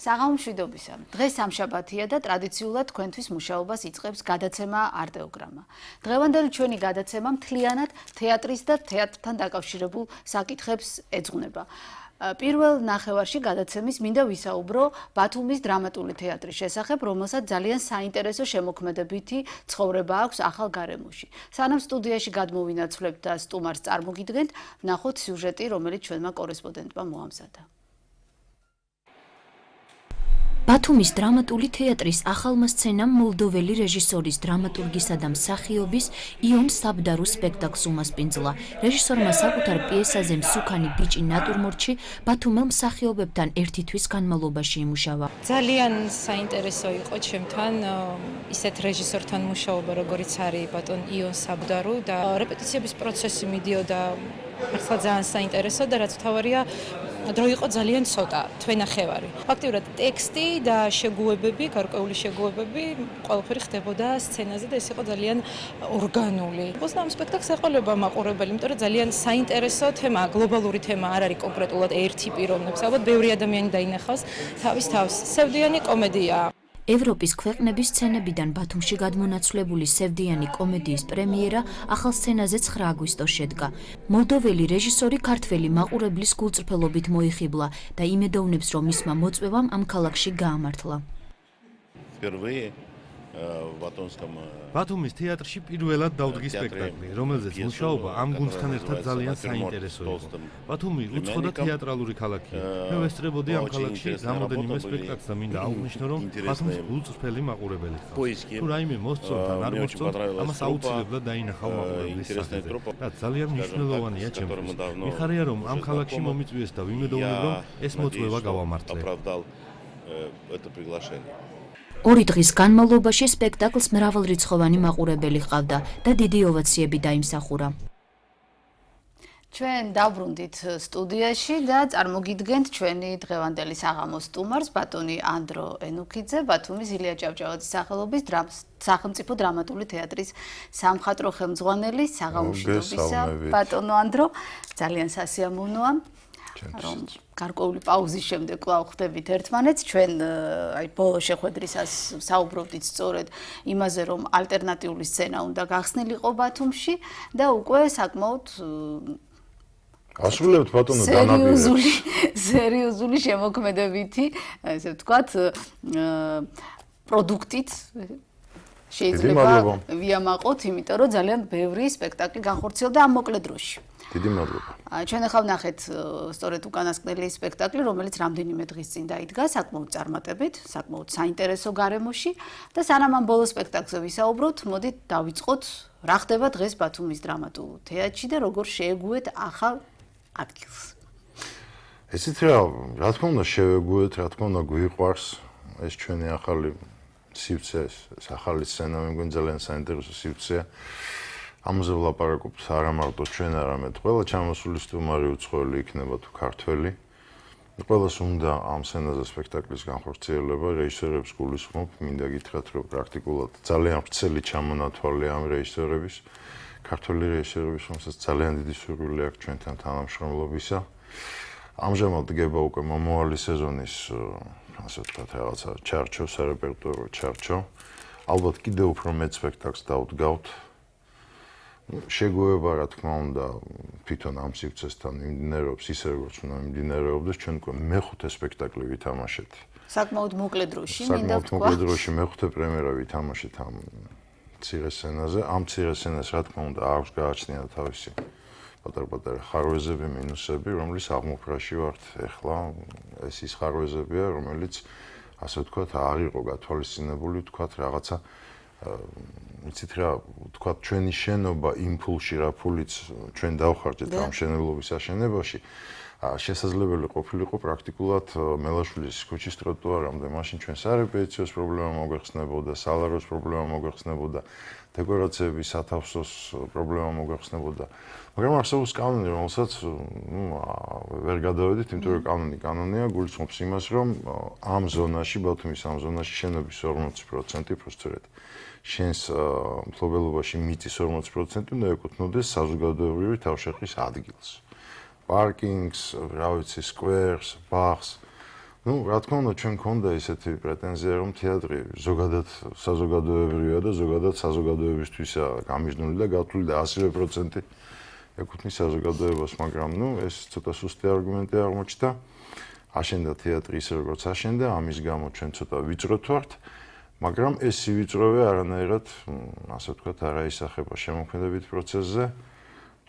საღამო მშვიდობისა. დღეს სამშაბათია და ტრადიციულად თქვენთვის მუშაობას იწყებს გადაცემა არტეოგრამა. დღევანდელი ჩვენი გადაცემა მთლიანად თეატრის და თეატრთან დაკავშირებულ საკითხებს ეძღვნება. პირველ ნახევარში გადაცემის მინდა ვისაუბრო ბათუმის დრამატული თეატრის შესახებ, რომელსაც ძალიან საინტერესო შემოქმედებითი ცხოვრება აქვს ახალ გარემოში. სანამ სტუდიაში გადმოვინაცვლებთ და სტუმარს წარმოგიდგენთ, ვნახოთ სიუჟეტი, რომელიც ჩვენმა კორესპონდენტმა მოამზადა. ბათუმის დრამატული თეატრის ახალმა სცენამ მოლდოველი რეჟისორის, დრამატურგისა და მსახიობის იონ საბდარუს სპექტაკლს უმასპინძლა. რეჟისორმა საკუთარ პიესაზე მსუქანი ბიჭი ნატურმორტში ბათუმელ მსახიობებთან ერთი თვის განმავლობაში იმუშავა. ძალიან საინტერესო იყო ჩემთან ისეთ რეჟისორთან მუშაობა, როგორიც არის ბატონ იონ საბდარუ და რეპეტიციების პროცესი მიდიოდა მართლა ძალიან საინტერესო და რაც მთავარია დრო იყო ძალიან ცოტა, თვენახევარი. ფაქტიურად ტექსტი და შეგუებები, გარკვეული შეგუებები, ყველაფერი ხდებოდა სცენაზე და ეს იყო ძალიან ორგანული. უბრალოდ ამ სპექტაკლს ეყოლება მაყურებელი, იმიტომ რომ ძალიან საინტერესო თემაა, გლობალური თემა არ არის კონკრეტულად ერთი პიროვნების, ალბათ ბევრი ადამიანი დაინახავს თავის თავს. სევდიანი კომედია. ევროპის ქვეყნების სცენებიდან ბათუმში გადმონაცვლებული სევდიანი კომედიის პრემიერა ახალ სცენაზე 9 აგვისტოს შედგა. მოლდოველი რეჟისორი ქართველი მაყურებლის გულწრფელობით მოიხიბლა და იმედოვნებს, რომ მისმა მოწვევამ ამ ქალაქში გაამართლა. ბათუმის თეატრში პირველად დავდგა სპექტაკლი, რომელზეც მუშაობა ამ გუნდთან ერთად ძალიან საინტერესო იყო. ბათუმი უცხო და თეატრალური ქალაქია. მე ვესწრებოდი ამ ქალაქში რამოდენიმე სპექტაკლს და მინდა აღვნიშნო, რომ ბათუმის გულწრფელი მაყურებელი ხარ. თუ რაიმე მოსწონთ ან არ მოსწონთ, ამას აუცილებლად დაინახავ მაყურებლის სახეზე. რაც ძალიან მნიშვნელოვანია ჩემთვის. მიხარია, რომ ამ ქალაქში მომიწვიეს და ვიმედოვნებ, რომ ეს მოწვევა გავამართლე. ორი დღის განმავლობაში სპექტაკლს მრავალრიცხოვანი მაყურებელი ჰყავდა და დიდი ოვაციები დაიმსახურა. ჩვენ დავბრუნდით სტუდიაში და წარმოგიდგენთ ჩვენი დღევანდელი საღამოს სტუმარს, ბატონი ანდრო ენუქიძე, ბათუმის ილია ჭავჭავაძის სახელობის სახელმწიფო დრამატული თეატრის სამხატვრო ხელმძღვანელი. საღამო მშვიდობისა, ბატონო ანდრო, ძალიან სასიამოვნოა. რომ გარკვეული პაუზის შემდეგ კვლავ ხდებით ერთმანეთს. ჩვენ აი ბოლო შეხვედრისას საუბრობდით სწორედ იმაზე, რომ ალტერნატიული სცენა უნდა გახსნილიყო ბათუმში და უკვე საკმაოდ ასრულებთ ბატონო სერიოზული შემოქმედებითი, ესე ვთქვათ, პროდუქტით შეიძლება ვიამაყოთ, იმიტომ რომ ძალიან ბევრი სპექტაკლი განხორციელდა ამ მოკლე დროში. დიდი მადლობა. ჩვენ ახლა ვნახეთ სწორედ უკანასკნელი სპექტაკლი, რომელიც რამდენიმე დღის წინ დაიდგა, საკმაოდ წარმატებით, საკმაოდ საინტერესო გარემოში და სანამ ამ ბოლო სპექტაკლზე ვისაუბროთ, მოდით დავიწყოთ რა ხდება დღეს ბათუმის დრამატულ თეატრში და როგორ შეეგუეთ ახალ ადგილს. ესეც რა თქმა უნდა შევეგუეთ, რა თქმა უნდა გვიყვარს ეს ჩვენი ახალი სივრცე, ეს ახალი სცენა, მე მგონი ძალიან საინტერესო სივრცეა. ამაზე ვლაპარაკობთ არა მარტო ჩვენ, არამედ ყველა ჩამოსული სტუმარი უცხოელი იქნება თუ ქართველი. ყველას უნდა ამ სცენაზე სპექტაკლის განხორციელება, რეჟისორებს გულისხმობ, მინდა გითხრათ, რომ პრაქტიკულად ძალიან ვრცელი ჩამონათვალია ამ რეჟისორების, ქართველი რეჟისორების, რომელსაც ძალიან დიდი სურვილი აქვს ჩვენთან თანამშრომლობისა. ამჟამად დგება უკვე მომავალი სეზონის, ასე ვთქვათ, რაღაცა ჩარჩო, სარეპერტუარო ჩარჩო. ალბათ კიდევ უფრო მეტ სპექტაკლს დავდგავთ. შეგუება, რა თქმა უნდა, თვითონ ამ სივრცესთან მიმდინარეობს ისე, როგორც უნდა მიმდინარეობდეს. ჩვენ უკვე მეხუთე სპექტაკლი ვითამაშეთ. საკმაოდ მოკლე დროში, მინდა ვთქვა. საკმაოდ მოკლე დროში მეხუთე პრემიერა ვითამაშეთ ამ მცირე სცენაზე. ამ მცირე სცენას, რა თქმა უნდა, აქვს გააჩნია თავისი პატარ-პატარა ხარვეზები, მინუსები, რომლის აღმოფხვრაში ვართ ეხლა. ეს ის ხარვეზებია, რომელიც, ასე ვთქვათ, არ იყო გათვალისწინებული, ვთქვათ, რაღაცა იცით რა, ვთქვათ, ჩვენი შენობა იმ ფულში, რა ფულიც ჩვენ დავხარჯეთ ამ მშენებლობის აშენებაში, შესაძლებელი ყოფილიყო პრაქტიკულად მელაშვილის ქუჩის ტროტუარამდე. მაშინ ჩვენ სარეპეტიციოს პრობლემა მოგვეხსნებოდა, სალაროს პრობლემა მოგვეხსნებოდა, დეკორაციების სათავსოს პრობლემა მოგვეხსნებოდა. მაგრამ არსებობს კანონი, რომელსაც ვერ გადავედით, იმიტომ რომ კანონია გულისხმობს იმას, რომ ამ ზონაში, ბათუმის ამ ზონაში შენობის 40% უბრალოდ შენს მფლობელობაში მიწის 40% უნდა ეკუთვნოდეს საზოგადოებრივი თავშეყრის ადგილს. პარკინგს, რა ვიცი, სკვერს, ბაღს Ну, რა თქმა უნდა, ჩვენ გქონდა ისეთი პრეტენზია, რომ თეატრი ზოგადად საზოგადოებრივია და ზოგადად საზოგადოებისთვისაა გამიჯნული და გათვლილი და 100% ეკუთვნის საზოგადოებას, მაგრამ ეს ცოტა სუსტი არგუმენტი აღმოჩნდა. აშენდა თეატრი ისე როგორც აშენდა, ამის გამო ჩვენ ცოტა ვიწროთ ვართ, მაგრამ ეს სივიწროვე არანაირად, ასე ვთქვათ, არ აისახება შემოქმედებით პროცესზე.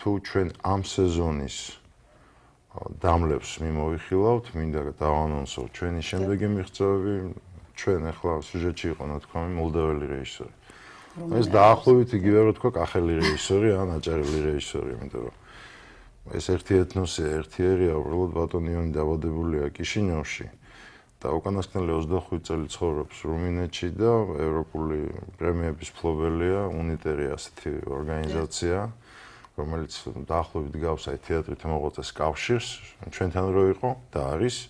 თუ ჩვენ ამ სეზონის დამლებს მიმოვიხილავთ, მინდა დავანონსო ჩვენი შემდეგი მიღწევები, ჩვენ ახლა სიუჟეტში იყო ნათქვამი მოლდაველი რეჟისორი. ეს დაახლოებით იგივე რა თქვა კახელი რეჟისორი ან აჭარელი რეჟისორი, იმიტომ რომ ეს ერთი ეთნოსია, ერთი ერია, უბრალოდ ბატონი იონი დაბადებულია კიშინიოვში და უკანასკნელი 25 წელი ცხოვრობს რუმინეთში და ევროპული პრემიების მფლობელია, უნიტერი ასეთი ორგანიზაცია, რომელიც დაახლოებით გავს აი თეატრით მოღვაწეს კავშირს, ჩვენთან რო იყო და არის.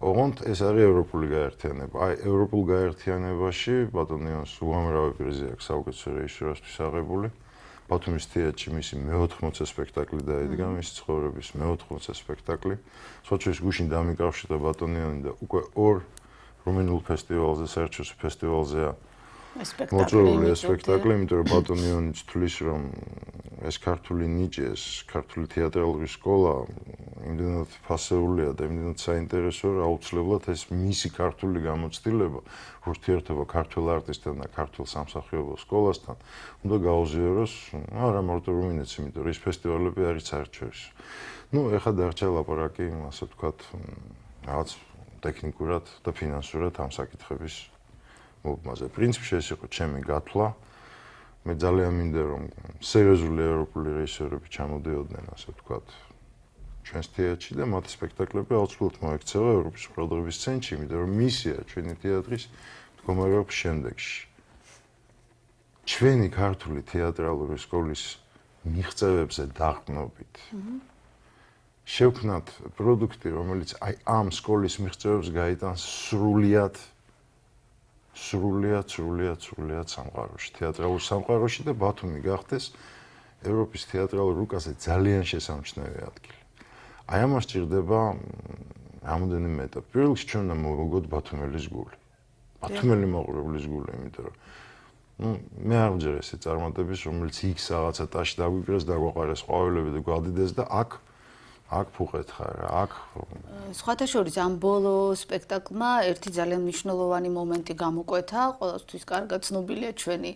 ოღონდ ეს არის ევროპული გაერთიანება. აი ევროპულ გაერთიანებაში ბატონი იონს უამრავი პრიზი აქვს საუკეთესო რეჟისორისთვის აღებული. ბათუმის თეატრში მისი მე-80 სპექტაკლი დაიდგა, მისი ცხოვრების მე-80 სპექტაკლი. სოჭის გუშინ დამიკავშირდა ბატონი იონი და უკვე 2 რუმინულ ფესტივალზე, საერთაშორისო ფესტივალზეა მოწვეული ეს სპექტაკლი, იმიტომ რომ ბატონი იონი თვლის, რომ ეს ქართული ნიჭი, ეს ქართული თეატრალური სკოლა იმდენად ფასეულია და იმდენად საინტერესოა, რომ აუცილებლად ეს მისი ქართული გამოცდილება, ურთიერთობა ქართულ არტისტთან და ქართულ სამსახიობო სკოლასთან უნდა გაუზიაროს, არა მარტო რუმინეთში, იმიტომ რომ ეს ფესტივალები არის საერთაშორისო. Ну, ეხლა დარჩა ლაპარაკი, ასე ვთქვათ, რაღაც ტექნიკურად და ფინანსურად ამ საკითხების მობმაზე. პრინციპში ეს იყო ჩემი გათვლა. მე ძალიან მინდა რომ სერიოზული ევროპული რეჟისორები ჩამოდიოდნენ, ასე ვთქვათ, ჩვენს თეატრში და მათი სპექტაკლები აუცილებლად მოექცევა ევროპის ყურადღების ცენტრში, იმიტომ რომ მისია ჩვენი თეატრის მდგომარეობს შემდეგში. ჩვენი ქართული თეატრალური სკოლის მიღწევებზე დაყრდნობით შევქმნათ პროდუქტი, რომელიც აი ამ სკოლის მიღწევებს გაიტანს სრულიად სამყაროში, თეატრალურ სამყაროში და ბათუმი გახდეს ევროპის თეატრალურ რუკაზე ძალიან შესამჩნევი ადგილი. აი ამას სჭირდება რამოდენიმე ეტაპი. პირველ რიგში ჩვენ უნდა მოვიგოთ ბათუმელის გული. ბათუმელი მაყურებლის გული, იმიტომ რომ მე არ ვჯერ ესე წარმატების, რომელიც იქ რაღაცა ტაში დაგვიგრეს, დაგვაყარეს ყვავილები და გვადიდეს და აქ ფუყეთ ხარ, აქ სხვათა შორის ამ ბოლო სპექტაკლმა ერთი ძალიან მნიშვნელოვანი მომენტი გამოკვეთა, ყველასთვის კარგად ცნობილია ჩვენი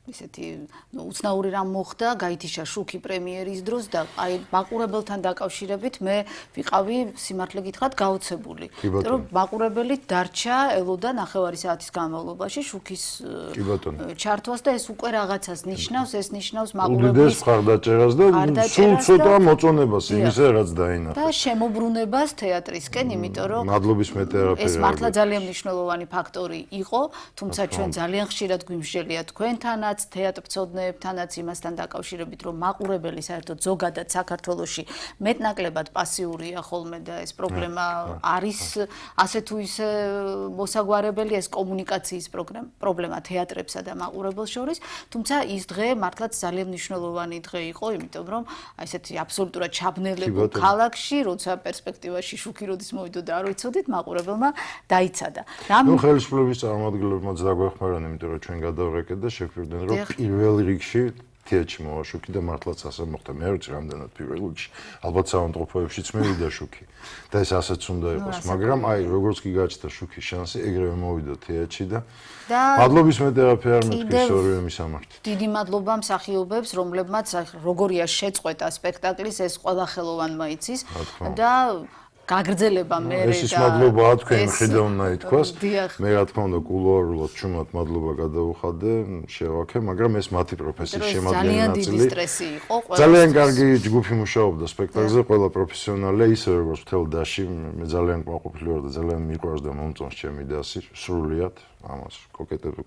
ისეთი უცნაური რამ მოხდა, გაითიშა შუქი პრემიერის დროს და აი მაყურებელთან დაკავშირებით მე ვიყავი სიმართლე გითხრათ გაოცებული. იმიტომ რომ მაყურებელი დარჩა ელოდა 9 საათის განმავლობაში შუქის ჩართვას და ეს უკვე რაღაცას ნიშნავს, ეს ნიშნავს მაყურებლის ხარდაჭერას და სულ ცოტა მოწონებას იმისა რაც დაინახეს. და შემოbrunებას თეატრისკენ, იმიტომ რომ მადლობის მეტერაპია. ეს მართლა ძალიან მნიშვნელოვანი ფაქტორი იყო, თუმცა ჩვენ ძალიან ხშირად გვიმსჯელია თქვენთანაც თეატრმცოდნეებთანაც იმასთან დაკავშირებით, რომ მაყურებელი საერთოდ ზოგადად საქართველოში მეტნაკლებად პასიურია ხოლმე და ეს პრობლემა არის ასე თუ ისე მოსაგვარებელი, ეს კომუნიკაციის პრობლემა თეატრებსა და მაყურებელს შორის, თუმცა ის დღე მართლაც ძალიან მნიშვნელოვანი დღე იყო, იმიტომ რომ აი ესეთი აბსოლუტურად ჩაბნელებულ ქალაქში, როცა პერსპექტივაში შუქი როდის მოვიდო და არ ვიცოდით, მაყურებელმა დაიცადა. ნუ ხელისუფლების წარმომადგენლებმაც დაგვეხმარან, იმიტომ რომ ჩვენ გადავრეკეთ და შეგვიდნენ რომ პირველ რიგში თეატრში მოვა შუქი და მართლაც ასე მოხდა. მე არ ვიცი რამდენად პირველ რიგში. ალბათ საავადმყოფოებშიც მივიდა შუქი და ეს ასეც უნდა იყოს, მაგრამ აი როგორც კი გაჩნდა შუქის შანსი, ეგრევე მოვიდა თეატრში და მადლობის მეტერაპია არ მეთქვის ორივე მისამართით. დიდი მადლობა მსახიობებს, რომლებმაც როგორია შეწყვეტა სპექტაკლის, ეს ყველა ხელოვანმა იცის და გაგრძელება მე და ეს მადლობაა თქვენ მხრიდან უნდა ითქვას. მე რა თქმა უნდა კულუარულად ჩუმად მადლობა გადავუხადე, შევაქე, მაგრამ ეს მათი პროფესიის შემადგენელი ნაწილი. ძალიან დიდი სტრესი იყო ყველა. ძალიან კარგი ჯგუფი მუშაობდა სპექტაკლზე, ყველა პროფესიონალია, ისე როგორც მთელ დასში, მე ძალიან კმაყოფილი ვარ და ძალიან მიყვარს და მომწონს ჩემი დასი სრულიად. ამას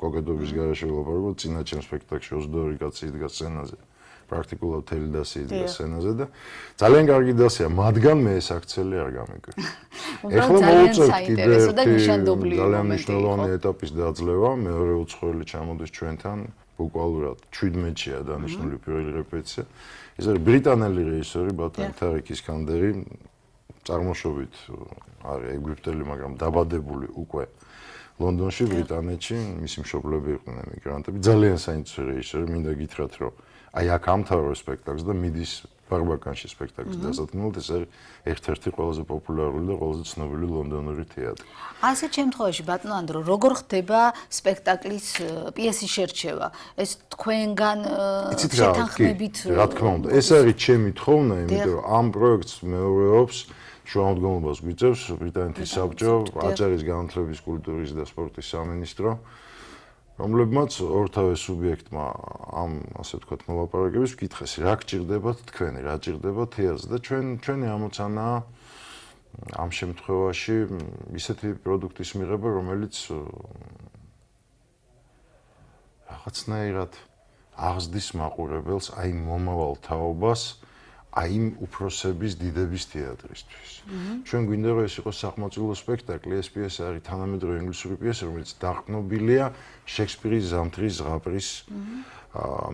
კოკეტობის გარეშე ვლაპარაკობ, წინა ჩემ სპექტაკლში 22 კაცი იდგა სცენაზე. პრაქტიკულად მთელი დასი იდგა სცენაზე და ძალიან კარგი დასია, მათგან მე ეს აქცელი არ გამიკვირდა. ეხლა მოვუწევთ კიდე ძალიან მნიშვნელოვანი ეტაპის დაძლევა, მეორე უცხოელი ჩამოდის ჩვენთან, ბუკვალურად 17-ია დანიშნული პირველი რეპეტიცია. ეს არის ბრიტანელი რეჟისორი ბატონი თარიქ ისკანდერი, წარმოშობით არის ეგვიპტელი, მაგრამ დაბადებული უკვე ლონდონში, ბრიტანეთში, მისი მშობლები იყვნენ ემიგრანტები. ძალიან საინტერესო რეჟისორი, მინდა გითხრათ, რომ აი აქ ამთავრებს სპექტაკლს და მიდის ბარბაკანში სპექტაკლის დასადგმელად, ეს არის ერთ-ერთი ყველაზე პოპულარული და ყველაზე ცნობილი ლონდონური თეატრი. ასეთ შემთხვევაში ბატონო ანდრო, როგორ ხდება სპექტაკლის პიესის შერჩევა? ეს თქვენგან შეთანხმებით რა თქმა უნდა, ეს არის ჩემი თხოვნა, იმიტომ რომ ამ პროექტს მეორეობს შუამდგომლობას გვიწევს ბრიტანეთის საბჭო, აჭარის განათლების, კულტურის და სპორტის სამინისტრო, რომლებმაც ორთავე სუბიექტმა ამ ასე ვთქვათ მოლაპარაკების ვკითხეს, რა გჭირდებათ თქვენი, რა ჭირდება თეატრს და ჩვენი ამოცანაა ამ შემთხვევაში ისეთი პროდუქტის მიღება, რომელიც რაღაცნაირად აღზრდის მაყურებელს აი მომავალ თაობას აი იმ უფროსების დიდების თეატრისთვის. ჩვენ გვინდა რომ ეს იყოს სახმაწვილო სპექტაკლი, ეს პიესა არის თანამედროვე ინგლისური პიესა, რომელიც დაყრდნობილია შექსპირის ზამთრის ზღაპრის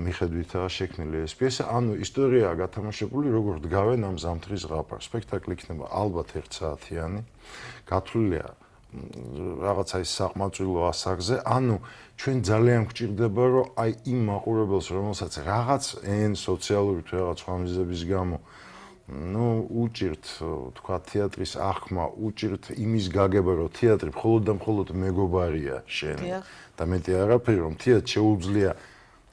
მიხედვითაა შექმნილი ეს პიესა. ანუ ისტორიაა გათამაშებული, როგორ დგავენ ამ ზამთრის ზღაპარს. სპექტაკლი იქნება ალბათ 1 საათიანი, გათვლილია რაღაცა ის საყმაწვილო ასაკზე, ანუ ჩვენ ძალიან გვჭირდება რომ აი იმ მაყურებელს რომელსაც რაღაც სოციალური თუ რაღაც სხვა მიზეზების გამო უჭირთ თქვა თეატრის აღქმა, უჭირთ იმის გაგება რომ თეატრი მხოლოდ და მხოლოდ მეგობარია შენი და მეტი არაფერი რომ თეატრ შეუძლია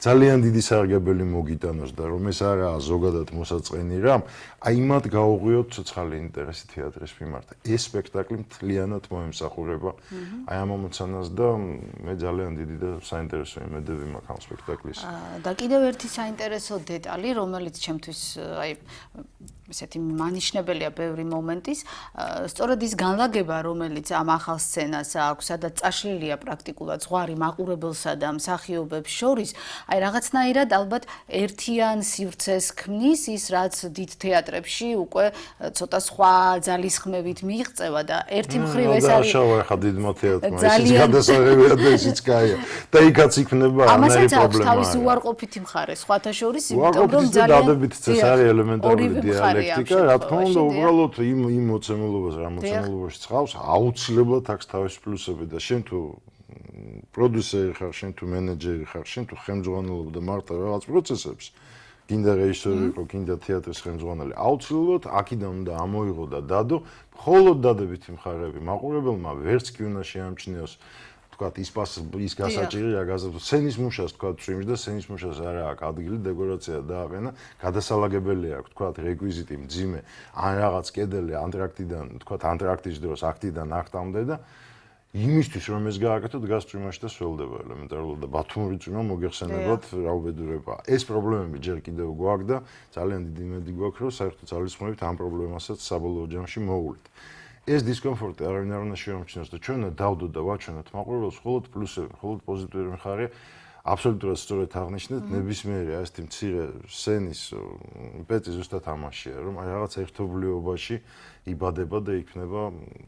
ძალიან დიდი სარგებელი მოგიტანოს და რომ ეს არაა ზოგადად მოსაწყენი რამ, აი მათ გაუღვიოთ ცოცხალი ინტერესი თეატრის მიმართ. ეს სპექტაკლი მთლიანად მოემსახურება აი ამ ამოცანას და მე ძალიან დიდი და საინტერესო იმედები მაქვს ამ სპექტაკლის. და კიდევ ერთი საინტერესო დეტალი, რომელიც ჩემთვის აი ესეთი მანიშნებელია ბევრი მომენტის, სწორედ ის განლაგება, რომელიც ამ ახალ სცენას აქვს, სადაც წაშლილია პრაქტიკულად ზღვარი მაყურებელსა და მსახიობებს შორის, აი რაღაცნაირად ალბათ ერთიან სივრცეს ქმნის ის, რაც დიდ თეატრებში უკვე ცოტა სხვა ძალისხმევით მიიღწევა და ერთი მხრივ ეს არის ხა დიდმა თეატრმა ისიც გადასაღებია და ისიც კაია და იქაც იქნება ანარი პრობლემა. ამასაც თავისი უარყოფითი მხარე, სხვათა შორის, იმიტომ რომ ძალიან დადებით ეს არის ელემენტარული დიალექტიკა, რა თქმა უნდა, უბრალოდ იმ მოცემულობას, რა მოცემულობაში ცხავს, აუცილებლად აქვს თავისი პლუსები და შენ თუ პროდიუსერი ხარ, შენ თუ მენეჯერი ხარ, შენ თუ ხელმძღვანელობ და მართავ რაღაც პროცესებს, გინდა რეჟისორი იყო, გინდა თეატრის ხელმძღვანელი, აუცილებლად აქედან უნდა ამოიღო და დადო, მხოლოდ დადებითი მხარეები მაყურებელმა ვერც კი უნდა შეამჩნიოს თქვათ ის გასაჭირი რა გაზრდა სცენის მუშას თქვათ წვიმს და სცენის მუშას არა აქვს ადგილი დეკორაცია დააყენა გადასალაგებელი აქვს თქვათ რეკვიზიტი მძიმე ან რაღაც კედელი ანტრაქტიდან თქვათ ანტრაქტის დროს აქტიდან აქტამდე და იმისთვის რომ ეს გააკეთოთ დგას წვიმაში და სველდება ელემენტარულად და ბათუმური წვიმა მოგეხსენებათ რა უბედურება ეს პრობლემები ჯერ კიდევ გვაქვს და ძალიან დიდი იმედი გვაქვს რომ საერთო ძალისხმევით ამ პრობლემასაც საბოლოო ჯამში მოვუვლით ეს დისკომფორტი არავინ არ უნდა შეამჩნიოს და ჩვენ უნდა დავდოთ და ვაჩვენოთ მაყურებელს მხოლოდ პლუსები, მხოლოდ პოზიტიური მხარე. აბსოლუტურად სწორედ აღნიშნეთ, ნებისმიერი ასეთი მცირე სცენის პეცი ზუსტად ამაშია, რომ აი რაღაც ერთობლიობაში იბადება და იქნება,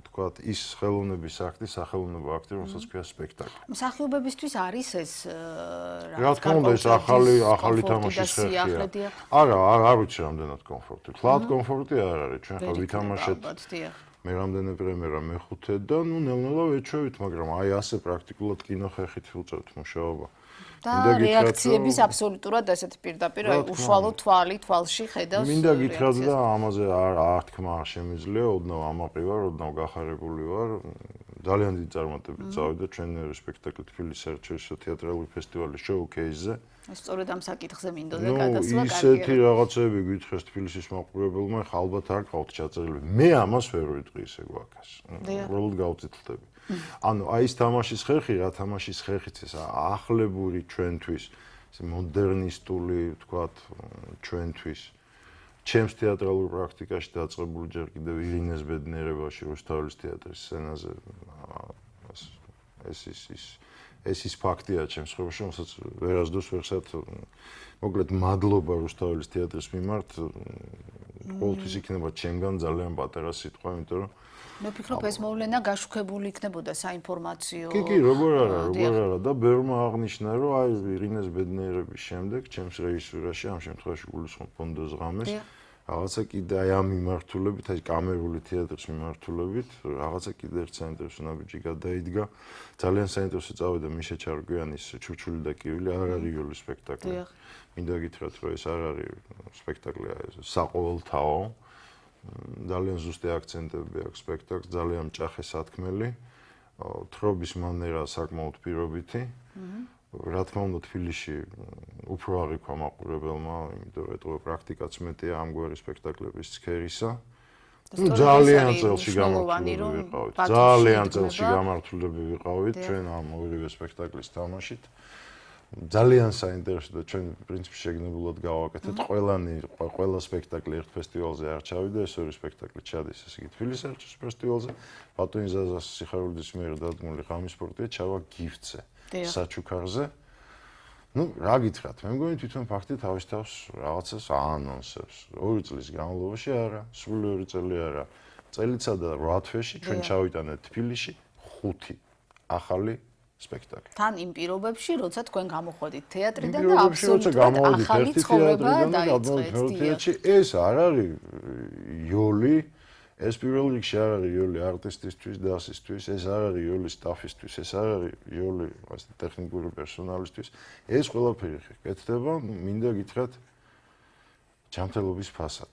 თქვათ, ის ხელოვნების აქტი, სახელოვნებო აქტი, რომელსაც ქვია სპექტაკლი. მსახიობებისთვის არის ეს რა თქმა უნდა, ეს ახალი თამაშის ხერხია. არ ვიცი რამდენად კომფორტი. თლად კომფორტი არ არის, ჩვენ ხა ვითამაშეთ. მე რამდენი პრემიერა მეხუთე და ნელ-ნელა ვეჩვევით, მაგრამ აი ასე პრაქტიკულად კინოხერხით ვუწევთ მუშაობა. და რეაქციების აბსოლუტურად ასეთი პირდაპირ უშუალო თვალში ხედავს. მინდა გითხრათ და ამაზე არ თქმა არ შემიძლია, ოდნავ ამაყი ვარ, ოდნავ გახარებული ვარ. ძალიან დიდი წარმატებით წავიდა ჩვენი სპექტაკლი თბილისის საერთაშორისო თეატრალური ფესტივალის შოუ-კეიზზე. სწორედ ამ საკითხზე მინდოდა გადასვლა კარიერა. ისეთი რაღაცები გითხეს თბილისის მაყურებელმა, ხა ალბათ არ ყავთ ჩაწერილი. მე ამას ვერ ვიტყვი ესე გვაქას. უბრალოდ გავწითლდები. ანუ აი ეს თამაშის ხერხი, რა თამაშის ხერხიც ეს ახლებური ჩვენთვის, ესე მოდერნისტული, თქვათ, ჩვენთვის. ჩემს თეატრალურ პრაქტიკაში დაწყებული ჯერ კიდევ ირინეს ბედნიერებაში რუსთაველის თეატრის სცენაზე ეს ის ფაქტია ჩემს ხრობაში, რომელსაც ვერასდროს ვერცად მოკლედ მადლობა რუსთაველის თეატრის მიმართ ყოველთვის იქნება ჩემგან ძალიან პატარა სიტყვა, იმიტომ რომ მე ვფიქრობ ეს მოვლენა გაშუქებული იქნებოდა საინფორმაციო. კი, როგორ არა და ბევრმა აღნიშნა, რომ აი ირინეს ბედნიერების შემდეგ ჩემს რეჟისურაში ამ შემთხვევაში გულისხმობ ბონდოს ღამეს რაღაცა კიდე აი ამ მიმართულებით, აი კამერული თეატრის მიმართულებით, რაღაცა კიდე ერთ საინტერესო ნაბიჯი გადაიდგა. ძალიან საინტერესო წავიდა მიშა ჩარკვიანის ჩურჩული და კივილი, არ არის იული სპექტაკლი. მინდა გითხრათ, რომ ეს არ არის სპექტაკლი, საყოველთაო. ძალიან ზუსტი აქცენტები აქვს სპექტაკლს, ძალიან მჭახე სათქმელი, თხრობის მანერა საკმაოდ პირობითი. რა თქმა უნდა, თბილისში უფრო აღიქვა მაყურებელმა, იმიტომ რომ ეტყობა პრაქტიკაც მეტია ამგვარი სპექტაკლების სქერისა. ძალიან წელში გამართულები ვიყავით. ძალიან წელში გამართულები ვიყავით ჩვენ ამ ორივე სპექტაკლის თამაშით. ძალიან საინტერესო და ჩვენ პრინციპში შეგნებულად გავაკეთეთ. ყველა სპექტაკლი ერთ ფესტივალზე არ ჩავიდა, ეს ორი სპექტაკლი ჩადის, ესე იგი თბილისის ერჩოს ფესტივალზე. ბატონი ზაზას სიხარულიძის მიერ დადგმული ღამის სპორტია ჩავა გიფცე. საჩუქარზე. ნუ რა გითხრათ, მე მგონი თვითონ ფაქტი თავის თავს რაღაცას აანონსებს. 2 წლის განმავლობაში არა, სულ 2 წელი არა. წელიწად და 8 თვეში ჩვენ ჩავიტანეთ თბილისში 5 ახალი სპექტაკლი. თან იმ პირობებში, როცა თქვენ გამოხოდით თეატრიდან და აბსოლუტურად ახალი ცხოვრება დაიწყეთ. ეს არ არის იოლი, ეს პირველ რიგში არ არის იოლი არტისტისთვის, დასისთვის, ეს არ არის იოლი სტაფისთვის, ეს არ არის იოლი ტექნიკური პერსონალისთვის. ეს ყველაფერი ხდება, მინდა გითხრათ, ჯანმრთელობის ფასად.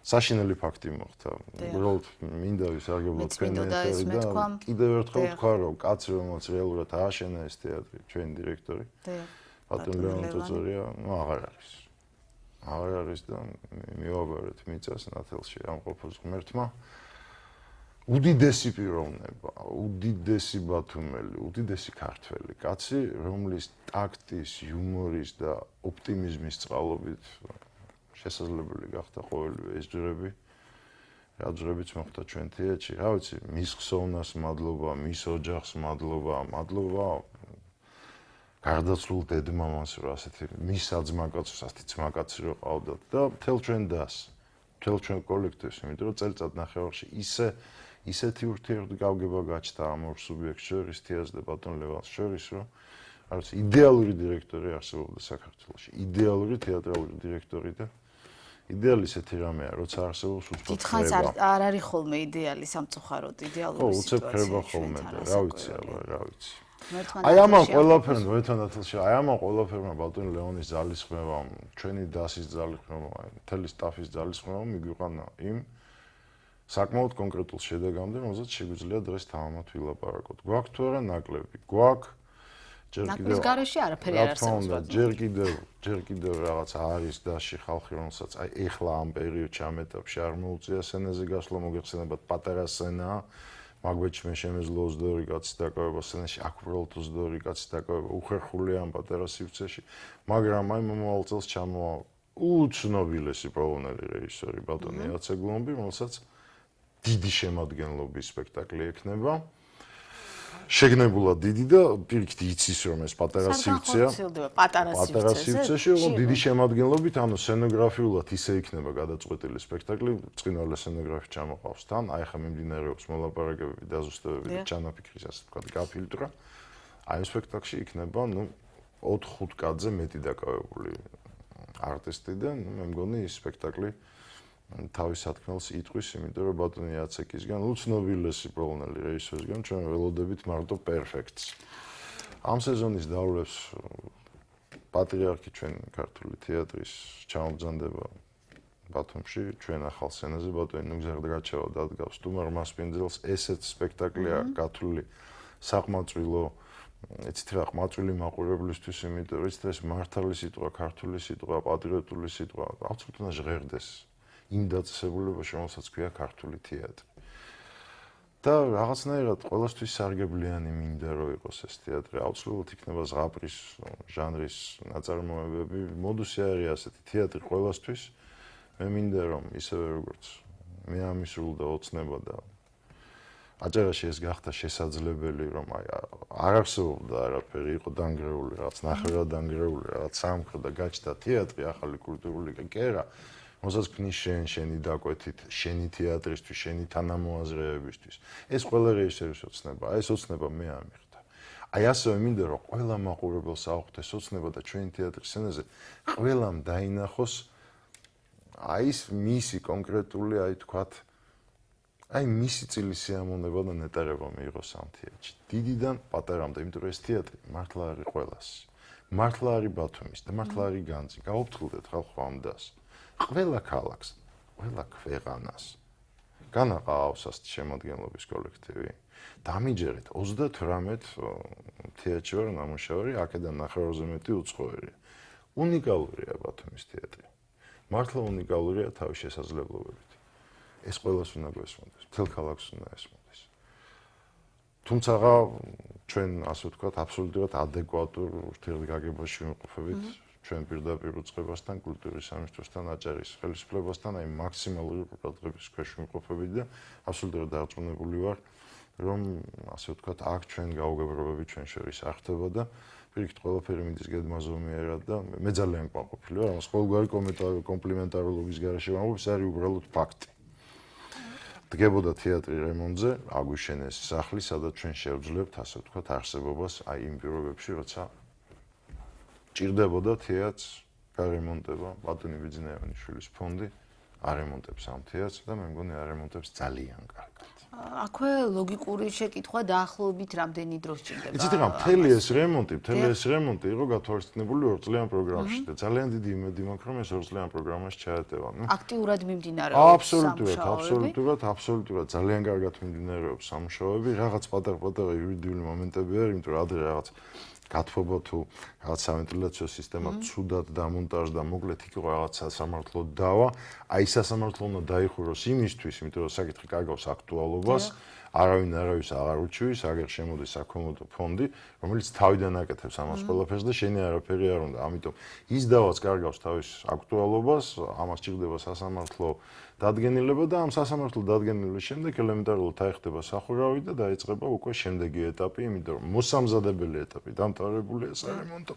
საშინელი ფაქტი მოხდა. უბრალოდ მინდა ვისარგებლოთ თქვენ ეთერი და კიდევ ერთხელ ვთქვა, რომ კაცი რომელიც რეალურად ააშენა ეს თეატრი, ჩვენი დირექტორი, ბატონ ლევან წოწორია, აღარ არის. აღარ არის და მივაბარეთ მიწას ნათელში ამ ყოფილს ღმერთმა. უდიდესი პიროვნება, უდიდესი ბათუმელი, უდიდესი ქართველი კაცი, რომლის ტაქტის, იუმორის და ოპტიმიზმის წყალობით შესაძლებელი გახდა ყოველივე ეს ჯვრები, რა ჯვრებიც მოხდა ჩვენ თეატრში. რა ვიცი, მის ხსოვნას მადლობა, მის ოჯახს მადლობა, მადლობა გარდაცვლილ დედმამას, რა ასეთი მის საძმაკაცს, ასეთი ძმაკაცი რო ყავდათ და მთელ ჩვენ დას, მთელ ჩვენ კოლექტივს, იმიტომ რომ წელიწად ნახევარში ისეთი ურთიერთგავგება გაჩნდა ამ ორ სუბიექტს შორის, თეატრს და ბატონ ლევანს შორის, რომ რა ვიცი, იდეალური დირექტორი არსებობდა საქართველოში, იდეალური თეატრალური დირექტორი და იდეალი ისეთი რამეა, როცა არსებობს უცბად დიდხანს არ არის ხოლმე იდეალი სამწუხაროდ, იდეალური სიტუაცია. უცებ ხდება ხოლმე და რა ვიცი, რა ვიცი. აი ამან ყველაფერმა მოეთანათელში, აი ამან ყველაფერმა ბატონი ლეონის ძალისხმევა, ჩვენი დასის ძალისხმევა, მთელი სტაფის ძალისხმევა მიგვიყანა იმ საკმაოდ კონკრეტულ შედეგამდე, რომელზეც შეგვიძლია დღეს თავმოთ ვილაპარაკოთ. გვაქვს თუ არა ნაკლები? გვაქვს. ნაკლის გარეშე არაფერი არ არსებობს. ჯერ კიდევ რაღაც არის დასში ხალხი, რომელსაც აი ეხლა ამ პერიოდში ამ ეტაპში არ მოუწია სცენაზე გასვლა, მოგეხსენებათ პატარა სცენაა. მაგვეჭ მე შემეძლო 22 კაცის დაკავება სცენაში, აქ უბრალოდ 22 კაცის დაკავება უხერხულია ამ პატარა სივრცეში, მაგრამ აი მომავალ წელს ჩამოვა უცნობილესი პოლონელი რეჟისორი ბატონი აცეგლომბი, რომელსაც დიდი შემადგენლობის სპექტაკლი ექნება. შეგნებულად დიდი და პირიქით იცის რომ ეს პატარა სივრცეა. პატარა სივრცეში, რომ დიდი შემადგენლობით, ანუ სცენოგრაფიულად ისე იქნება გადაწყვეტილი სპექტაკლი, წყინვალე სცენოგრაფი ჩამოყავს თან, აი ხა მიმდინარეობს მოლაპარაკებები, დაზუსტებები და ჩანაფიქრის ასე ვთქვათ, გაფილტრა. აი ამ სპექტაკლში იქნება, 4-5 კაცზე მეტი დაკავებული არტისტი და მე მგონი ეს სპექტაკლი თავის სათქმელს იტყვის, იმიტომ რომ ბატონი აცეკისგან უცნობილესი პოლონელი რეჟისორისგან ჩვენ ველოდებით მარტო პერფექტს. ამ სეზონის დავლებს პატრიარქი ჩვენ ქართული თეატრის ჩამობრძანდება ბათუმში, ჩვენ ახალ სცენაზე ბატონი ნუგზარდრაჩევა დადგავს სტუმარ მასპინძელს, ესეც სპექტაკლია გათვლილი საყმაწვილო, ეცით რა ყმაწვილი მაყურებლისთვის, იმიტომ რომ ეს მართალი სიტყვა, ქართული სიტყვა, პატრიოტული სიტყვა, აბსოლუტურად ჟღერდეს. იმ დაწესებულებაში, რომელსაც ქვია ქართული თეატრი. და რაღაცნაირად ყველასთვის სარგებლიანი მინდა რომ იყოს ეს თეატრი. აუცილებლად იქნება ზღაპრის ჟანრის ნაწარმოებები. მოდუსი არის ასეთი, თეატრი ყველასთვის. მე მინდა რომ ისევე როგორც მე ამისრულდა ოცნება და აჭარაში ეს გახდა შესაძლებელი, რომ აი არ არსებობდა არაფერი, იყო დანგრეული, რაღაც ნახევრად დანგრეული, რაღაც სამხედრო გაჩნდა თეატრი, ახალი კულტურული კერა. მოსაც ქნის შენი დაკვეთით, შენი თეატრისთვის, შენი თანამოაზრეებისთვის. ეს ყველა რეჟისორის ოცნება, ეს ოცნება მე ამიხდა. აი ასევე მინდა რომ ყველა მაყურებელს აუხდეს ოცნება და ჩვენი თეატრის სცენაზე ყველამ დაინახოს აი ის მისი კონკრეტული, აი თქვათ, აი მისი წილის სიამოვნება და ნეტარება მიიღოს ამ თეატრში. დიდიდან პატარამდე, იმიტომ რომ ეს თეატრი მართლა არის ყველას. მართლა არის ბათუმის და მართლა არის განძი. გაუფრთხილდეთ ხალხო ამ დას. ყველა ქალაქს, ყველა ქვეყანას. განაყავს ასეთ შემოადგენლობის კოლექტივი. დამიჯერეთ 38 თეატრში ვარ ნამუშევარი, აქედან 9-ზე მეტი უცხოელია. უნიკალურია ბათუმის თეატრი. მართლა უნიკალურია თავის შესაძლებლობებით. ეს ყველას უნდა გვესმოდეს, მთელ ქალაქს უნდა ესმოდეს. თუმცა ჩვენ ასე ვთქვათ, აბსოლუტურად ადეკვატურ ურთიერთგაგებაში ვიმყოფებით ჩვენ პირდაპირ უწყებასთან, კულტურის სამინისტროსთან, აჭარის ხელისუფლებასთან, აი მაქსიმალური ყურადღების ქვეშ ვიმყოფებით და აბსოლუტურად დარწმუნებული ვარ, რომ ასე ვთქვათ, აქ ჩვენ გაუგებრობები ჩვენ შორის არ ხდება და პირიქით ყველაფერი მიდის გედმაზომიერად და მე ძალიან ყვაყოფილი ვარ, ამას ყოველგვარი კომპლიმენტარულობის გარეშე ვამბობ, ეს არის უბრალოდ ფაქტი. დგებოდა თეატრი რემონტზე, აგვიშენეს სახლი, სადაც ჩვენ შევძლებთ, ასე ვთქვათ, არსებობას აი იმ პირობებში, როცა ჭირდებოდა თეატრს გარემონტება, ბატონი ბიძინაევანიშვილის ფონდი არემონტებს ამ თეატრს და მე მგონი არემონტებს ძალიან კარგად. აქვე ლოგიკური შეკითხვა დაახლოებით რამდენი დრო სჭირდება? იცით რა, მთელი ეს რემონტი იყო გათვალისწინებული 2 წლიან პროგრამაში და ძალიან დიდი იმედი მაქვს, რომ ეს 2 წლიან პროგრამაში ჩაეტევა. აქტიურად მიმდინარეობს აბსოლუტურად ძალიან კარგად მიმდინარეობს სამუშაოები, რაღაც პატარ-პატარა იურიდიული მომენტები არის, იმიტომ რომ ადრე რაღაც გათბობა თუ რაღაც სავენტილაციო სისტემა ცუდად დამონტაჟდა, მოკლედ იქ იყო რაღაც სასამართლო დავა. აი სასამართლო უნდა დაიხუროს იმისთვის, იმიტომ რომ საკითხი კარგავს აქტუალობას, არავის აღარ უჩივის, აგერ შემოდის საკომოდო ფონდი, რომელიც თავიდან აკეთებს ამას ყველაფერს და შენი არაფერი არ უნდა. ამიტომ ის დავაც კარგავს თავის აქტუალობას, ამას ჭირდება სასამართლო დადგენილება და ამ სასამართლო დადგენილების შემდეგ ელემენტარულად აიხდება სახურავი და დაიწყება უკვე შემდეგი ეტაპი, იმიტომ რომ მოსამზადებელი ეტაპი დამთავრებულია სარემონტო.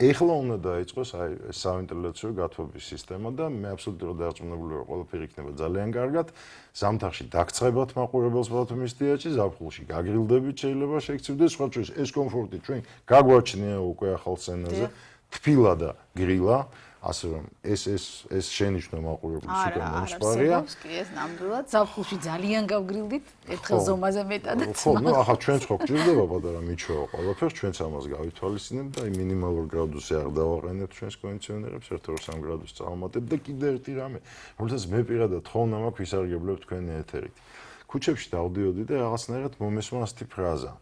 ეხლა უნდა დაიწყოს აი ეს სავენტილაციო გათბობის სისტემა და მე აბსოლუტურად დარწმუნებული ვარ, ყველაფერი იქნება ძალიან კარგად. ზამთარში დაგწებათ მაყურებელს ბათუმის თეატრში, ზაფხულში გაგრილდებით შეიძლება შექცევდეს, სხვა შორის ეს კომფორტი ჩვენ გაგვაჩნია უკვე ახალ სცენაზე, თბილა და გრილა. ასე რომ ეს შენიშვნა მაყურებლის უკვე მომსპარია. კი, ეს ნამდვილად ზაფხულში ძალიან გავგრილდით, ერთხელ ზომაზე მეტადაც. ხო, ნუ ახლა ჩვენც ხო გჭირდება პატარა მიჩვევა ყველაფერს, ჩვენც ამას გავითვალისწინებთ და მინიმალურ გრადუსზე არ დავაყენებთ ჩვენს კონდიციონერებს, 1-2-3 გრადუსს წავამატებთ და კიდე ერთი რამე, რომელსაც მე პირადად ხოვნა მაქვს ვისარგებლებ თქვენი ეთერით. ქუჩებში დავდიოდი და რაღაცნაირად მომესმა ასეთი ფრაზა.